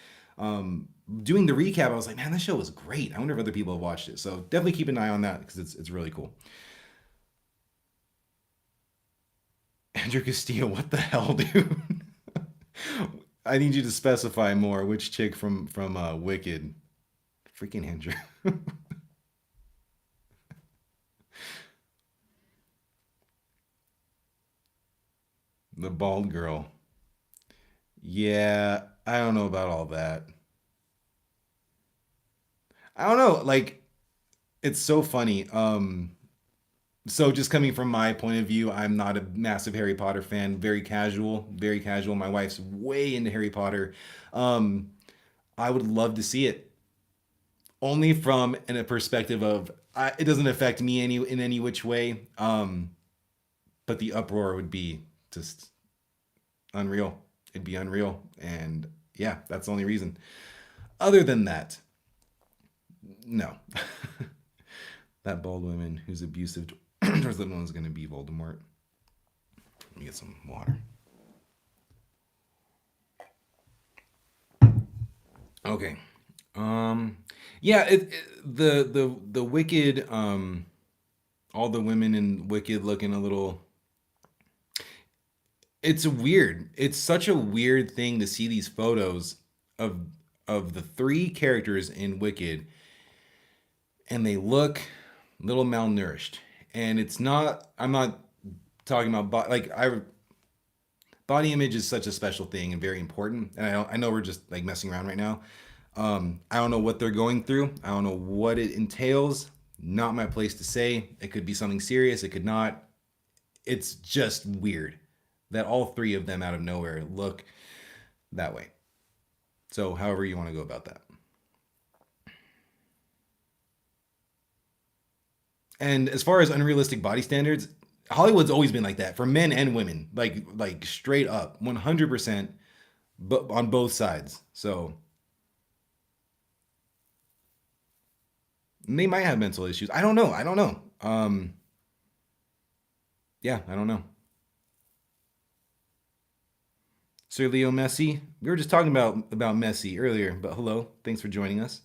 doing the recap, I was like, man, this show was great. I wonder if other people have watched it. So definitely keep an eye on that because it's really cool. Andrew Castillo, what the hell, dude? I need you to specify more. Which chick from Wicked? Freaking Andrew, the bald girl. Yeah, I don't know about all that. I don't know. Like, it's so funny. So just coming from my point of view, I'm not a massive Harry Potter fan. Very casual, very casual. My wife's way into Harry Potter. Um, I would love to see it, only from in a perspective of it doesn't affect me any in any which way. But the uproar would be just unreal. It'd be unreal, and yeah, that's the only reason. Other than that, no. That bald woman who's abusive towards little one's gonna be Voldemort. Let me get some water. Okay. Um. Yeah. The Wicked. All the women in Wicked looking a little. It's weird. It's such a weird thing to see these photos of the three characters in Wicked, and they look a little malnourished. And it's not. I'm not talking about like I body image is such a special thing and very important. And I know we're just like messing around right now. I don't know what they're going through. I don't know what it entails. Not my place to say. It could be something serious. It could not. It's just weird that all three of them out of nowhere look that way. So, however you want to go about that. And as far as unrealistic body standards, Hollywood's always been like that for men and women, like straight up, 100%, but on both sides. So they might have mental issues. I don't know. I don't know. Yeah, I don't know. Sir Leo Messi. We were just talking about Messi earlier, but hello, thanks for joining us.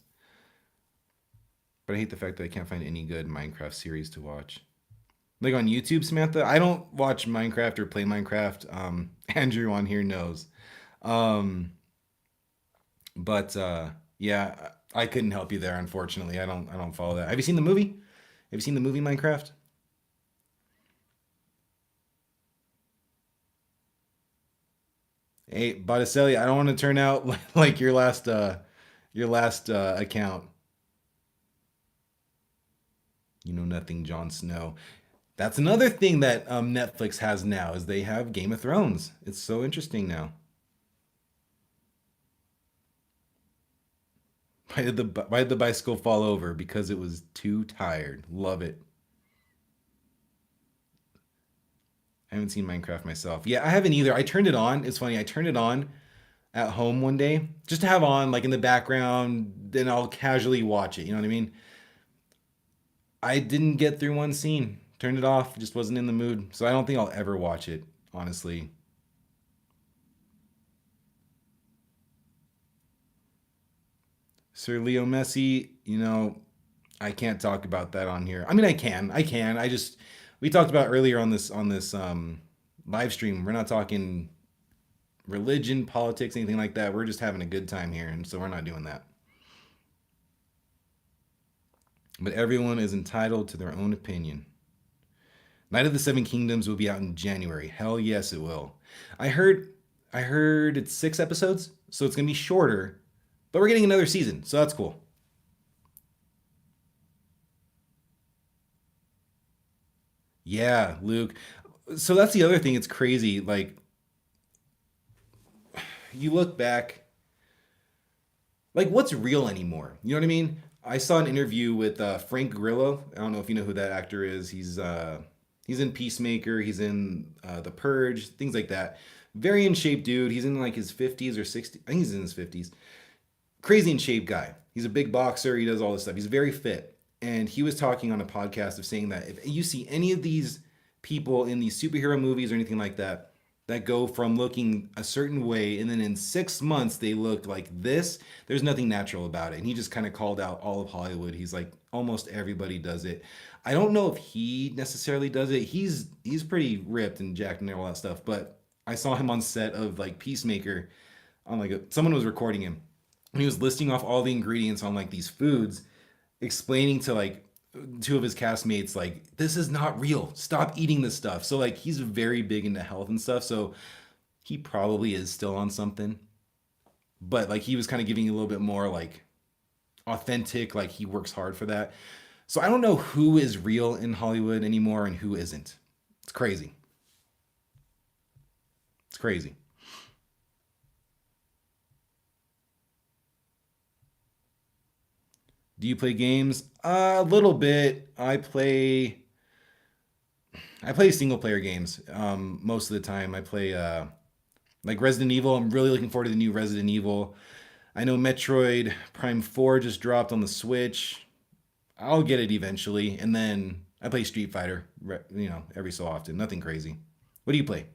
But I hate the fact that I can't find any good Minecraft series to watch. Like on YouTube, Samantha, I don't watch Minecraft or play Minecraft. Andrew on here knows. Um, but yeah, I couldn't help you there. Unfortunately, I don't follow that. Have you seen the movie? Have you seen the movie Minecraft? Hey, Botticelli, I don't want to turn out like your last account. You know nothing, Jon Snow. That's another thing that Netflix has now is they have Game of Thrones. It's so interesting now. Why did the bicycle fall over? Because it was too tired. Love it. I haven't seen Minecraft myself. Yeah, I haven't either. I turned it on. It's funny. I turned it on at home one day just to have on like in the background. Then I'll casually watch it. You know what I mean? I didn't get through one scene. Turned it off. Just wasn't in the mood. So I don't think I'll ever watch it. Honestly. Sir Leo Messi. I can't talk about that on here. I mean, I can. I can. I just we talked about earlier on this live stream. We're not talking religion, politics, anything like that. We're just having a good time here, and so we're not doing that. But everyone is entitled to their own opinion. Night of the Seven Kingdoms will be out in January. Hell yes, it will. I heard it's 6 episodes, so it's gonna be shorter, but we're getting another season, so that's cool. Yeah, Luke. So that's the other thing. It's crazy. Like you look back, like what's real anymore? You know what I mean? I saw an interview with Frank Grillo. I don't know if you know who that actor is. He's in Peacemaker. He's in The Purge, things like that. Very in shape dude. He's in like his 50s or 60s. I think he's in his 50s. Crazy in shape guy. He's a big boxer. He does all this stuff. He's very fit. And he was talking on a podcast of saying that if you see any of these people in these superhero movies or anything like that, that go from looking a certain way and then in 6 months they look like this, there's nothing natural about it. And he just kind of called out all of Hollywood. He's like, almost everybody does it. I don't know if he necessarily does it. He's pretty ripped and jacked and all that stuff. But I saw him on set of like Peacemaker on like someone was recording him and he was listing off all the ingredients on like these foods, explaining to like two of his castmates like this is not real. Stop eating this stuff. So like he's very big into health and stuff. So he probably is still on something. But like he was kind of giving a little bit more like authentic. Like he works hard for that. So I don't know who is real in Hollywood anymore and who isn't. It's crazy. It's crazy. Do you play games? A little bit. I play single player games. Most of the time, I play like Resident Evil. I'm really looking forward to the new Resident Evil. I know Metroid Prime 4 just dropped on the Switch. I'll get it eventually. And then I play Street Fighter, every so often. Nothing crazy. What do you play?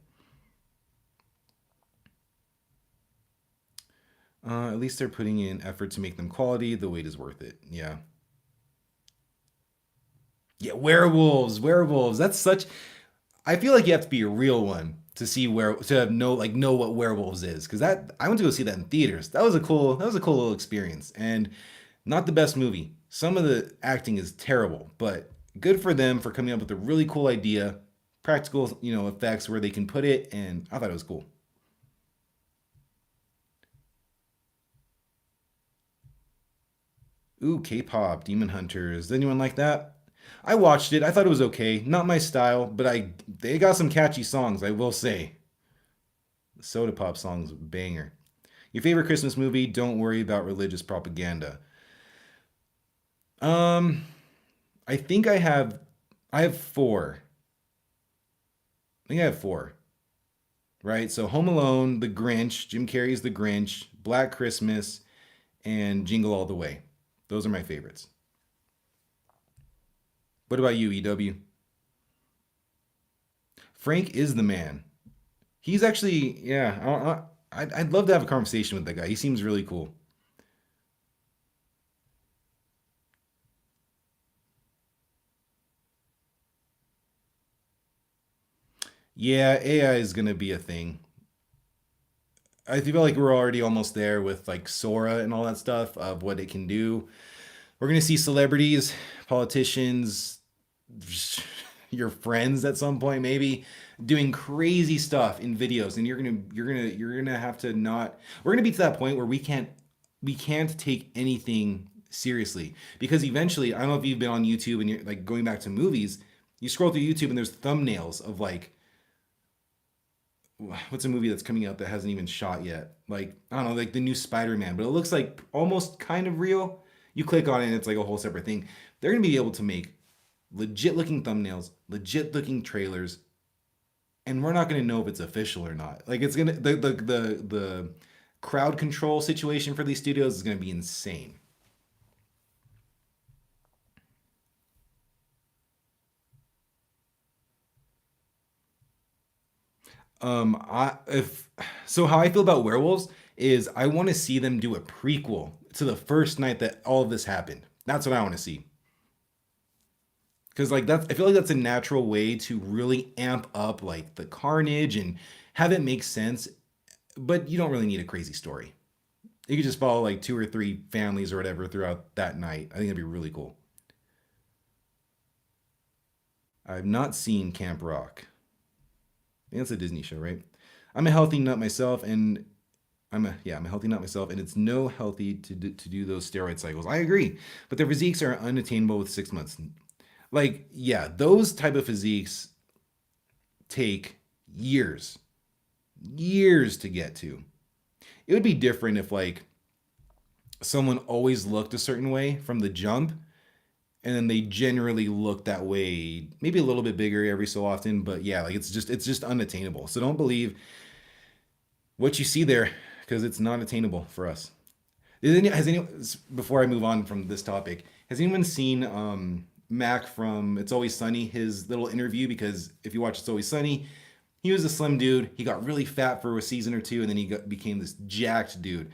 At least they're putting in effort to make them quality. The wait is worth it. Yeah. Yeah, werewolves, werewolves. That's such. I feel like you have to be a real one to see where to have know what werewolves is because that I went to go see that in theaters. That was a cool little experience and not the best movie. Some of the acting is terrible, but good for them for coming up with a really cool idea, practical effects where they can put it, and I thought it was cool. Ooh, K-pop, Demon Hunters. Anyone like that? I watched it. I thought it was okay. Not my style, but they got some catchy songs, I will say. The Soda Pop song's a banger. Your favorite Christmas movie? Don't worry about religious propaganda. Um, I think I have four. I think I have four. Right? So Home Alone, The Grinch, Jim Carrey's The Grinch, Black Christmas, and Jingle All the Way. Those are my favorites. What about you, EW? Frank is the man. He's actually, yeah. I'd love to have a conversation with that guy. He seems really cool. Yeah, AI is gonna be a thing. I feel like we're already almost there with like Sora and all that stuff of what it can do. We're gonna see celebrities, politicians, your friends at some point maybe doing crazy stuff in videos, and you're gonna have to not. We're gonna be to that point where we can't take anything seriously because eventually I don't know if you've been on YouTube and you're like going back to movies. You scroll through YouTube and there's thumbnails of like what's a movie that's coming out that hasn't even shot yet? Like, I don't know, like the new Spider-Man, but it looks like almost kind of real. You click on it and it's like a whole separate thing. They're gonna be able to make legit looking thumbnails, legit looking trailers, and we're not gonna know if it's official or not. Like it's gonna the crowd control situation for these studios is gonna be insane. I if so how I feel about werewolves is I want to see them do a prequel to the first night that all of this happened. That's what I want to see. Because like that's I feel like that's a natural way to really amp up like the carnage and have it make sense, but you don't really need a crazy story. You could just follow like two or three families or whatever throughout that night. I think that'd be really cool. I've not seen Camp Rock. I think that's a Disney show, right? I'm a healthy nut myself, and I'm a healthy nut myself, and it's no healthy to do those steroid cycles. I agree, but their physiques are unattainable with 6 months. Like, yeah, those type of physiques take years, years to get to. It would be different if like someone always looked a certain way from the jump, and then they generally look that way, maybe a little bit bigger every so often, but yeah, like it's just unattainable. So don't believe what you see there because it's not attainable for us. Has anyone before I move on from this topic, has anyone seen Mac from It's Always Sunny, his little interview? Because if you watch It's Always Sunny, he was a slim dude. He got really fat for a season or two, and then became this jacked dude.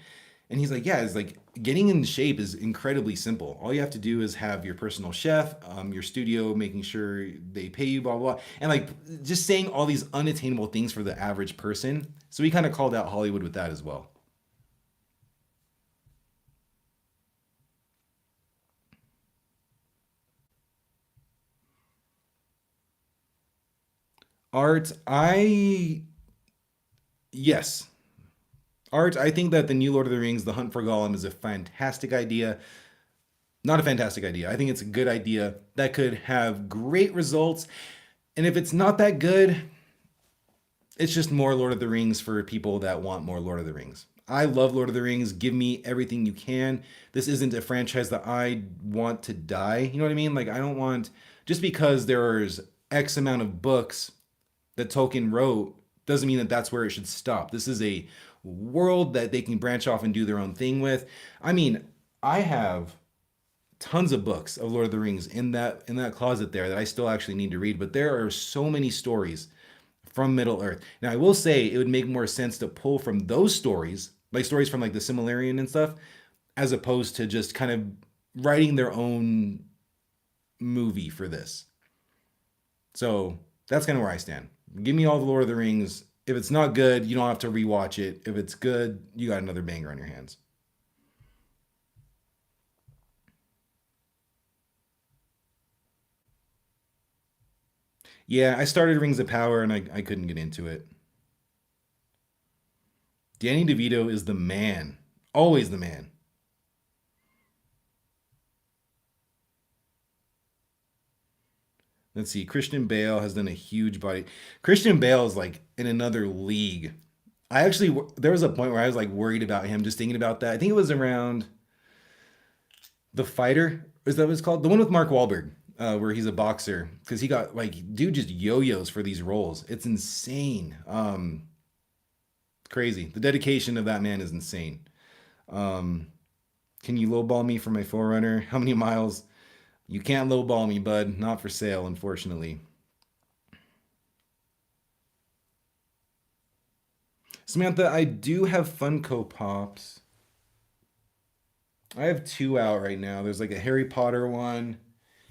And he's like, yeah, it's like getting in shape is incredibly simple. All you have to do is have your personal chef, your studio, making sure they pay you, blah, blah, blah. And like just saying all these unattainable things for the average person. So he kind of called out Hollywood with that as well. Art, yes. Art, I think that the new Lord of the Rings, The Hunt for Gollum, is a fantastic idea. Not a fantastic idea. I think it's a good idea that could have great results. And if it's not that good, it's just more Lord of the Rings for people that want more Lord of the Rings. I love Lord of the Rings. Give me everything you can. This isn't a franchise that I want to die. You know what I mean? Like, I don't want, just because there's X amount of books that Tolkien wrote, doesn't mean that that's where it should stop. This is a world that they can branch off and do their own thing with. I mean, I have tons of books of Lord of the Rings in that closet there that I still actually need to read, but there are so many stories from Middle Earth. Now, I will say it would make more sense to pull from those stories, like stories from like the Silmarillion and stuff, as opposed to just kind of writing their own movie for this. So that's kind of where I stand. Give me all the Lord of the Rings. If it's not good, you don't have to rewatch it. If it's good, you got another banger on your hands. Yeah, I started Rings of Power and I couldn't get into it. Danny DeVito is the man. Always the man. Let's see. Christian Bale has done a huge body. Christian Bale is like in another league. I actually, there was a point where I was like worried about him just thinking about that. I think it was around The Fighter. Is that what it's called? The one with Mark Wahlberg, where he's a boxer. Because he got like, dude just yo yos for these roles. It's insane. Crazy. The dedication of that man is insane. Um, can you lowball me for my Forerunner? How many miles? You can't lowball me, bud. Not for sale, unfortunately. Samantha, I do have Funko Pops. I have two out right now. There's like a Harry Potter one,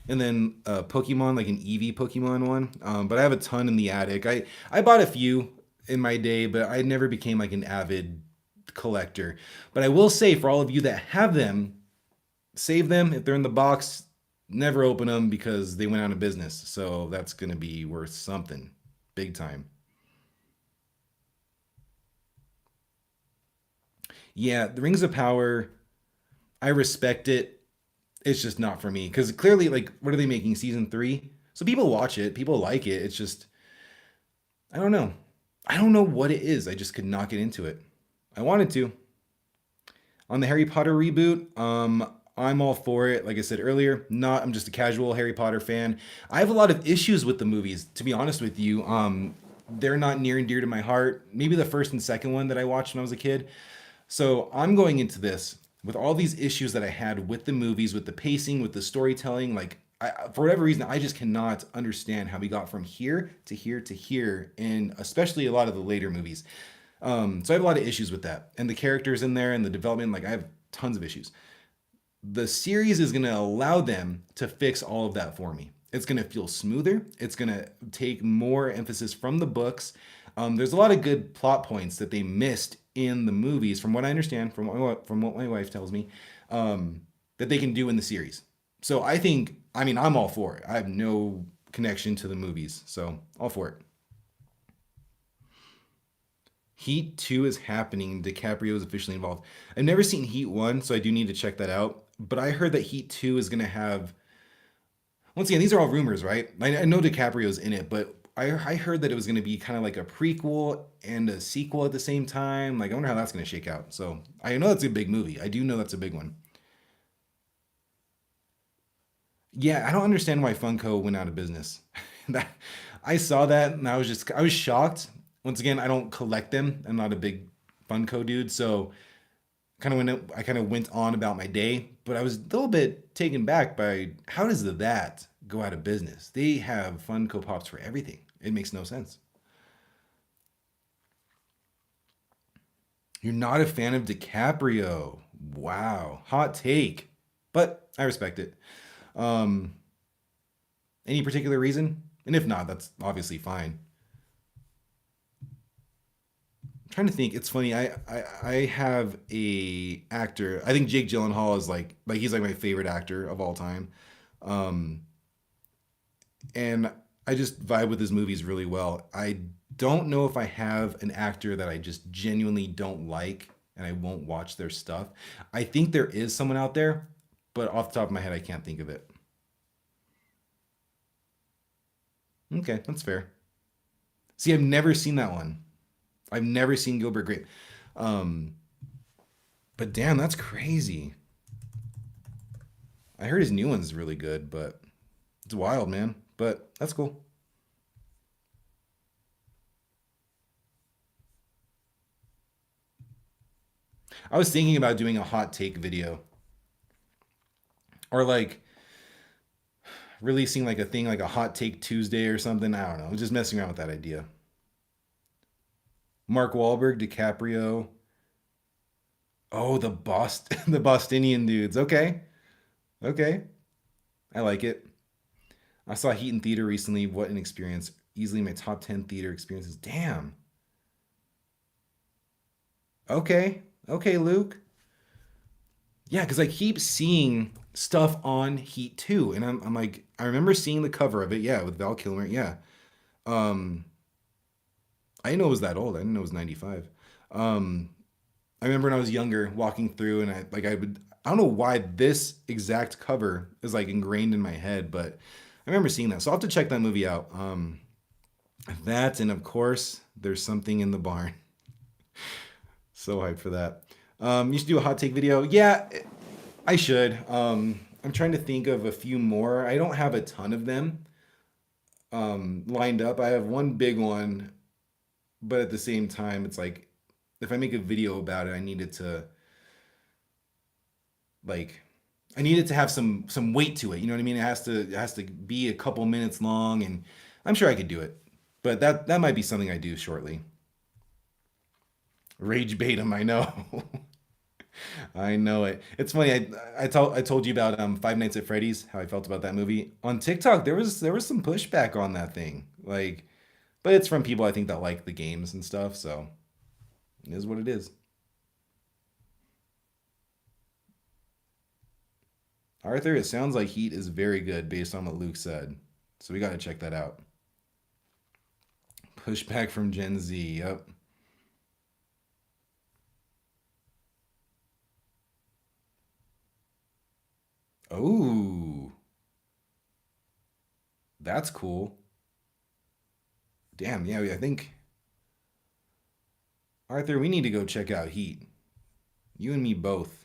and then a Pokemon, like an Eevee Pokemon one. But I have a ton in the attic. I bought a few in my day, but I never became like an avid collector. But I will say for all of you that have them, save them if they're in the box. Never open them because they went out of business. So that's gonna be worth something, big time. Yeah, the Rings of Power. I respect it. It's just not for me because clearly, like, what are they making season three? So people watch it, people like it. It's just I don't know. I don't know what it is. I just could not get into it. I wanted to. On the Harry Potter reboot, I'm all for it. Like I said earlier, not I'm just a casual Harry Potter fan. I have a lot of issues with the movies, to be honest with you. They're not near and dear to my heart. Maybe the first and second one that I watched when I was a kid. So I'm going into this with all these issues that I had with the movies, with the pacing, with the storytelling. Like, for whatever reason, I just cannot understand how we got from here to here to here, and especially a lot of the later movies. So I have a lot of issues with that, and the characters in there and the development. Like, I have tons of issues. The series is going to allow them to fix all of that for me. It's going to feel smoother. It's going to take more emphasis from the books. There's a lot of good plot points that they missed in the movies, from what I understand, from what my wife tells me, that they can do in the series. So I think, I mean, I'm all for it. I have no connection to the movies, so all for it. Heat 2 is happening. DiCaprio is officially involved. I've never seen Heat 1, so I do need to check that out. But I heard that Heat 2 is going to have. Once again, these are all rumors, right? I know DiCaprio's in it, but I heard that it was going to be kind of like a prequel and a sequel at the same time. Like, I wonder how that's going to shake out. So I know that's a big movie. I do know that's a big one. Yeah, I don't understand why Funko went out of business. that I saw that and I was shocked. Once again, I don't collect them. I'm not a big Funko dude, so I kind of went on about my day, but I was a little bit taken back by how does that go out of business? They have Funko Pops for everything. It makes no sense. You're not a fan of DiCaprio. Wow, hot take, but I respect it. Um, any particular reason? And if not, that's obviously fine. I'm trying to think. It's funny. I have a actor. I think Jake Gyllenhaal is like he's like my favorite actor of all time. Um, and I just vibe with his movies really well. I don't know if I have an actor that I just genuinely don't like and I won't watch their stuff. I think there is someone out there, but off the top of my head, I can't think of it. Okay, that's fair. See, I've never seen that one. I've never seen Gilbert Grape. Um, but damn, that's crazy. I heard his new one's really good, but it's wild, man. But that's cool. I was thinking about doing a hot take video or like releasing like a thing like a hot take Tuesday or something. I don't know. Just messing around with that idea. Mark Wahlberg, DiCaprio. Oh, the Boston, the Bostonian dudes. Okay, okay, I like it. I saw Heat in theater recently. What an experience! Easily my top 10 theater experiences. Damn. Okay, okay, Luke. Yeah, because I keep seeing stuff on Heat too, and I'm like, I remember seeing the cover of it. Yeah, with Val Kilmer. Yeah. Um, I didn't know it was that old. I didn't know it was 95. Um, I remember when I was younger walking through and I don't know why this exact cover is like ingrained in my head, but I remember seeing that. So I'll have to check that movie out. That and of course there's something in the barn. So hyped for that. You should do a hot take video. Yeah, I should. I'm trying to think of a few more. I don't have a ton of them lined up. I have one big one, but at the same time, it's like if I make a video about it, like I need it to have some weight to it. You know what I mean? It has to be a couple minutes long, and I'm sure I could do it. But that might be something I do shortly. Rage bait 'em, I know. I know it. It's funny. I told you about Five Nights at Freddy's, how I felt about that movie. On TikTok, there was some pushback on that thing. Like, but it's from people I think that like the games and stuff, so it is what it is. Arthur, it sounds like Heat is very good based on what Luke said. So we got to check that out. Pushback from Gen Z. Yep. Oh, that's cool. Damn, yeah, I think Arthur, we need to go check out Heat. You and me both.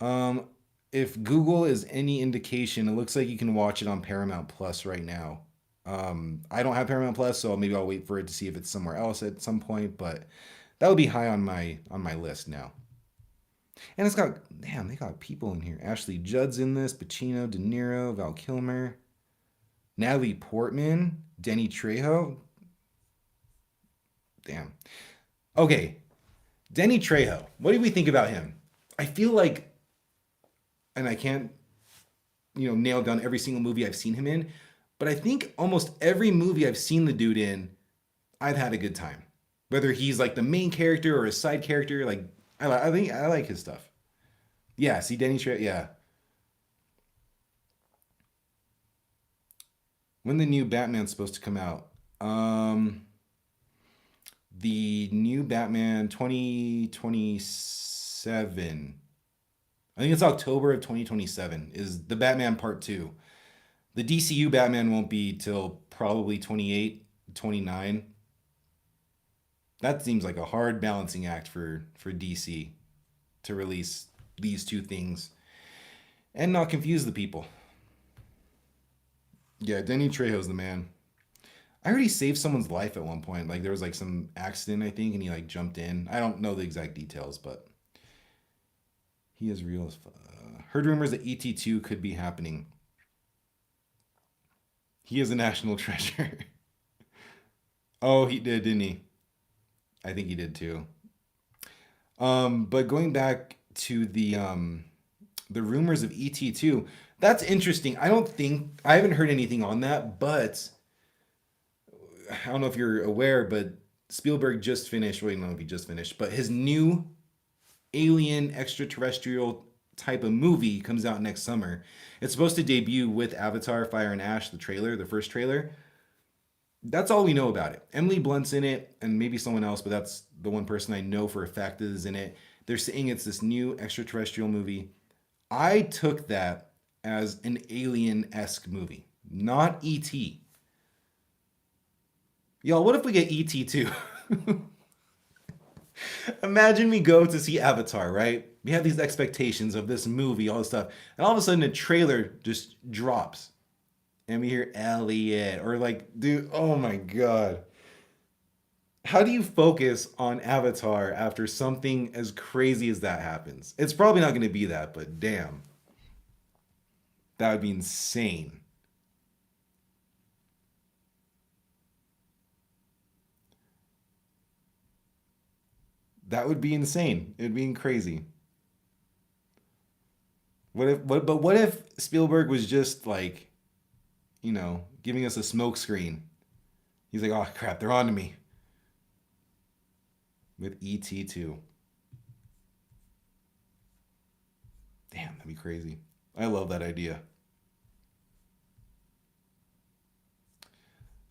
Um, if Google is any indication, it looks like you can watch it on Paramount Plus right now. I don't have Paramount Plus, so maybe I'll wait for it to see if it's somewhere else at some point, but that would be high on my list now. And it's got damn, they got people in here. Ashley Judd's in this, Pacino, De Niro, Val Kilmer, Natalie Portman, Denny Trejo. Damn. Okay, Denny Trejo. What do we think about him? I feel like, and I can't, nail down every single movie I've seen him in, but I think almost every movie I've seen the dude in, I've had a good time. Whether he's like the main character or a side character, like I think I like his stuff. Yeah, see Denny Trejo. Yeah, when the new Batman's supposed to come out? The new Batman 2027. I think it's October of 2027 is the Batman Part 2. The DCU Batman won't be till probably 28, 29. That seems like a hard balancing act for DC to release these two things and not confuse the people. Yeah, Denny Trejo's the man. I heard he saved someone's life at one point. Like there was like some accident, I think, and he like jumped in. I don't know the exact details, but he is real as heard rumors that ET2 could be happening. He is a national treasure. Oh, he did, didn't he? I think he did too. But going back to the rumors of ET2, that's interesting. I haven't heard anything on that, but I don't know if you're aware, but Spielberg just finished. Wait, no, if he just finished, but his new alien extraterrestrial type of movie comes out next summer. It's supposed to debut with Avatar: Fire and Ash, the trailer, the first trailer. That's all we know about it. Emily Blunt's in it, and maybe someone else, but that's the one person I know for a fact that is in it. They're saying it's this new extraterrestrial movie. I took that as an alien esque movie, not E.T. Y'all, what if we get E.T. too? Imagine we go to see Avatar, right? We have these expectations of this movie, all this stuff, and all of a sudden a trailer just drops, and we hear Elliot, or like, dude, oh my god. How do you focus on Avatar after something as crazy as that happens? It's probably not going to be that, but damn, that would be insane. That would be insane. It'd be crazy. What if Spielberg was just like, giving us a smoke screen? He's like, oh crap, they're on to me with ET 2. Damn, that'd be crazy. I love that idea.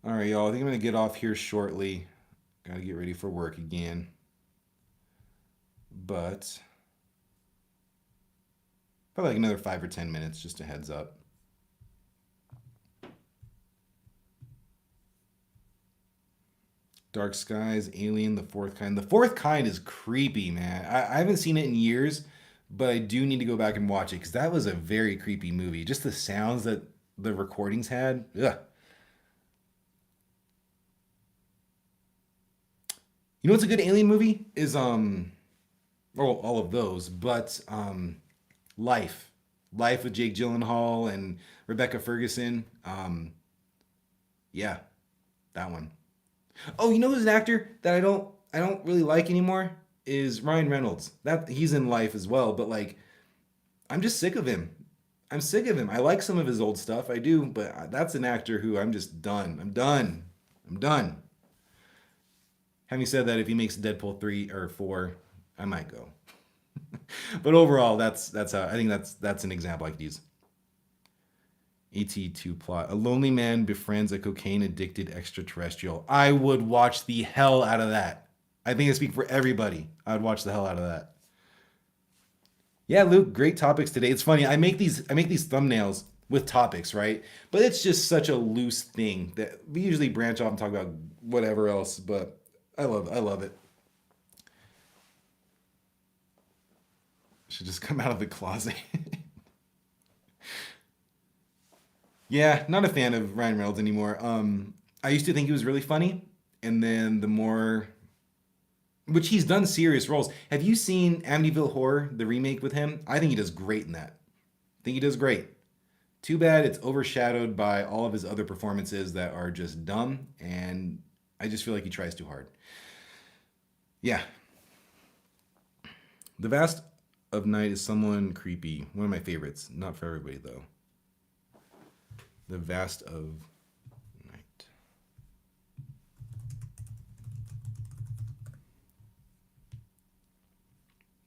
All right, y'all. I think I'm gonna get off here shortly. Gotta get ready for work again. But probably like another 5 or 10 minutes, just a heads up. Dark Skies, Alien, The Fourth Kind. The Fourth Kind is creepy, man. I haven't seen it in years, but I do need to go back and watch it because that was a very creepy movie. Just the sounds that the recordings had. Ugh. You know what's a good Alien movie? Is well, all of those, but Life. Life with Jake Gyllenhaal and Rebecca Ferguson. Yeah, that one. Oh, you know who's an actor that I don't really like anymore is Ryan Reynolds. That he's in Life as well, but like I'm just sick of him. I'm sick of him. I like some of his old stuff, I do, but that's an actor who I'm just done. I'm done. I'm done. Having said that, if he makes Deadpool 3 or 4, I might go. But overall, that's how I think that's an example I could use. ET2 plot. A lonely man befriends a cocaine addicted extraterrestrial. I would watch the hell out of that. I think I speak for everybody. I would watch the hell out of that. Yeah, Luke, great topics today. It's funny. I make these thumbnails with topics, right? But it's just such a loose thing that we usually branch off and talk about whatever else, but I love it. Should just come out of the closet. Yeah, not a fan of Ryan Reynolds anymore. I used to think he was really funny, and then the more, which he's done serious roles. Have you seen Amityville Horror, the remake with him? I think he does great in that. I think he does great. Too bad it's overshadowed by all of his other performances that are just dumb, and I just feel like he tries too hard. Yeah, The Vast of Night is someone creepy. One of my favorites. Not for everybody though. The Vast of Night.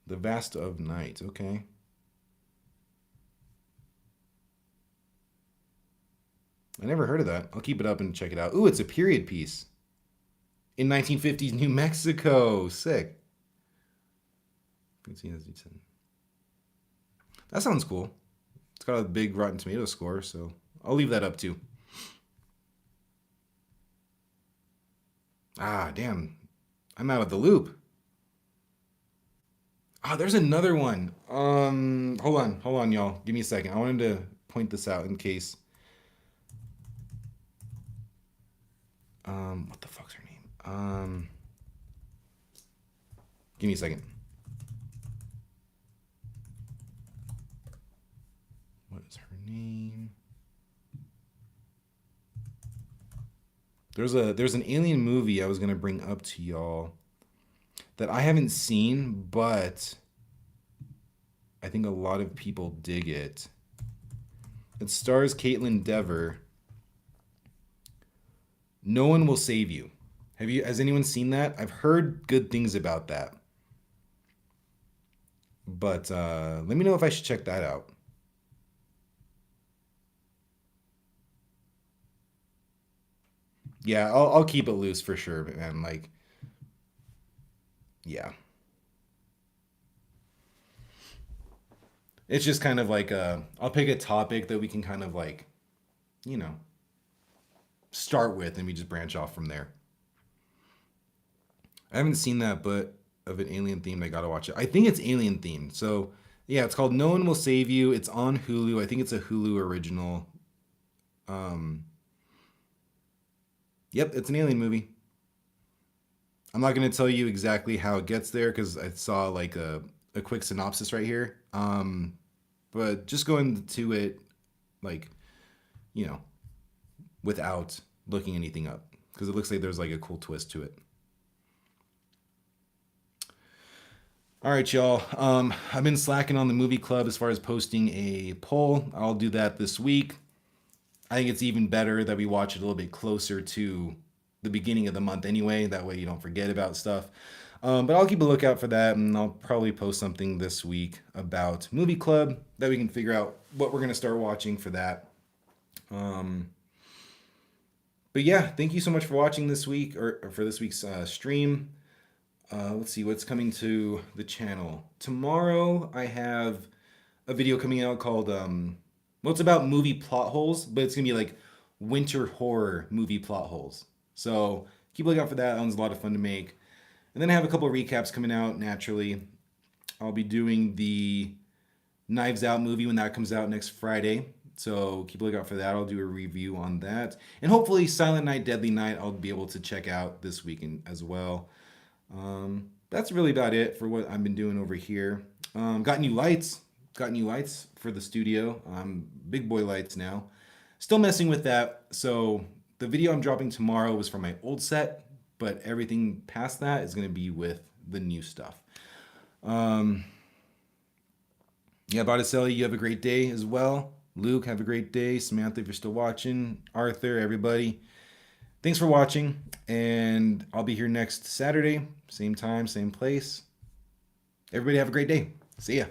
The Vast of Night. Okay. I never heard of that. I'll keep it up and check it out. Ooh, it's a period piece in 1950s New Mexico. Sick. That sounds cool. It's got a big Rotten Tomato score, so I'll leave that up too. Ah, damn. I'm out of the loop. Ah, there's another one. Hold on, y'all. Give me a second. I wanted to point this out in case. What the fuck's her name? Give me a second. What is her name? There's an alien movie I was gonna bring up to y'all that I haven't seen, but I think a lot of people dig it. It stars Caitlin Dever. No One Will Save You. Has anyone seen that? I've heard good things about that. But let me know if I should check that out. Yeah, I'll keep it loose for sure, man. Like, yeah, it's just kind of like I'll pick a topic that we can kind of like, you know, start with, and we just branch off from there. I haven't seen that, but of an alien themed, I gotta watch it. I think it's alien themed, so yeah, it's called No One Will Save You. It's on Hulu. I think it's a Hulu original. Um, yep, it's an alien movie. I'm not gonna tell you exactly how it gets there because I saw like a quick synopsis right here. But just go into it like, you know, without looking anything up because it looks like there's like a cool twist to it. All right, y'all. I've been slacking on the movie club as far as posting a poll. I'll do that this week. I think it's even better that we watch it a little bit closer to the beginning of the month anyway. That way you don't forget about stuff. But I'll keep a lookout for that, and I'll probably post something this week about Movie Club that we can figure out what we're going to start watching for that. Um, but yeah, thank you so much for watching this week or for this week's stream. Let's see what's coming to the channel. Tomorrow I have a video coming out called well, it's about movie plot holes, but it's gonna be like winter horror movie plot holes. So keep a lookout for that. That one's a lot of fun to make. And then I have a couple of recaps coming out naturally. I'll be doing the Knives Out movie when that comes out next Friday. So keep a lookout for that. I'll do a review on that. And hopefully Silent Night, Deadly Night I'll be able to check out this weekend as well. That's really about it for what I've been doing over here. Got new lights. Got new lights for the studio. Big boy lights now. Still messing with that. So the video I'm dropping tomorrow was from my old set, but everything past that is going to be with the new stuff. Um, yeah, Botticelli, you have a great day as well. Luke, have a great day. Samantha, if you're still watching. Arthur, everybody. Thanks for watching, and I'll be here next Saturday, same time, same place. Everybody have a great day. See ya.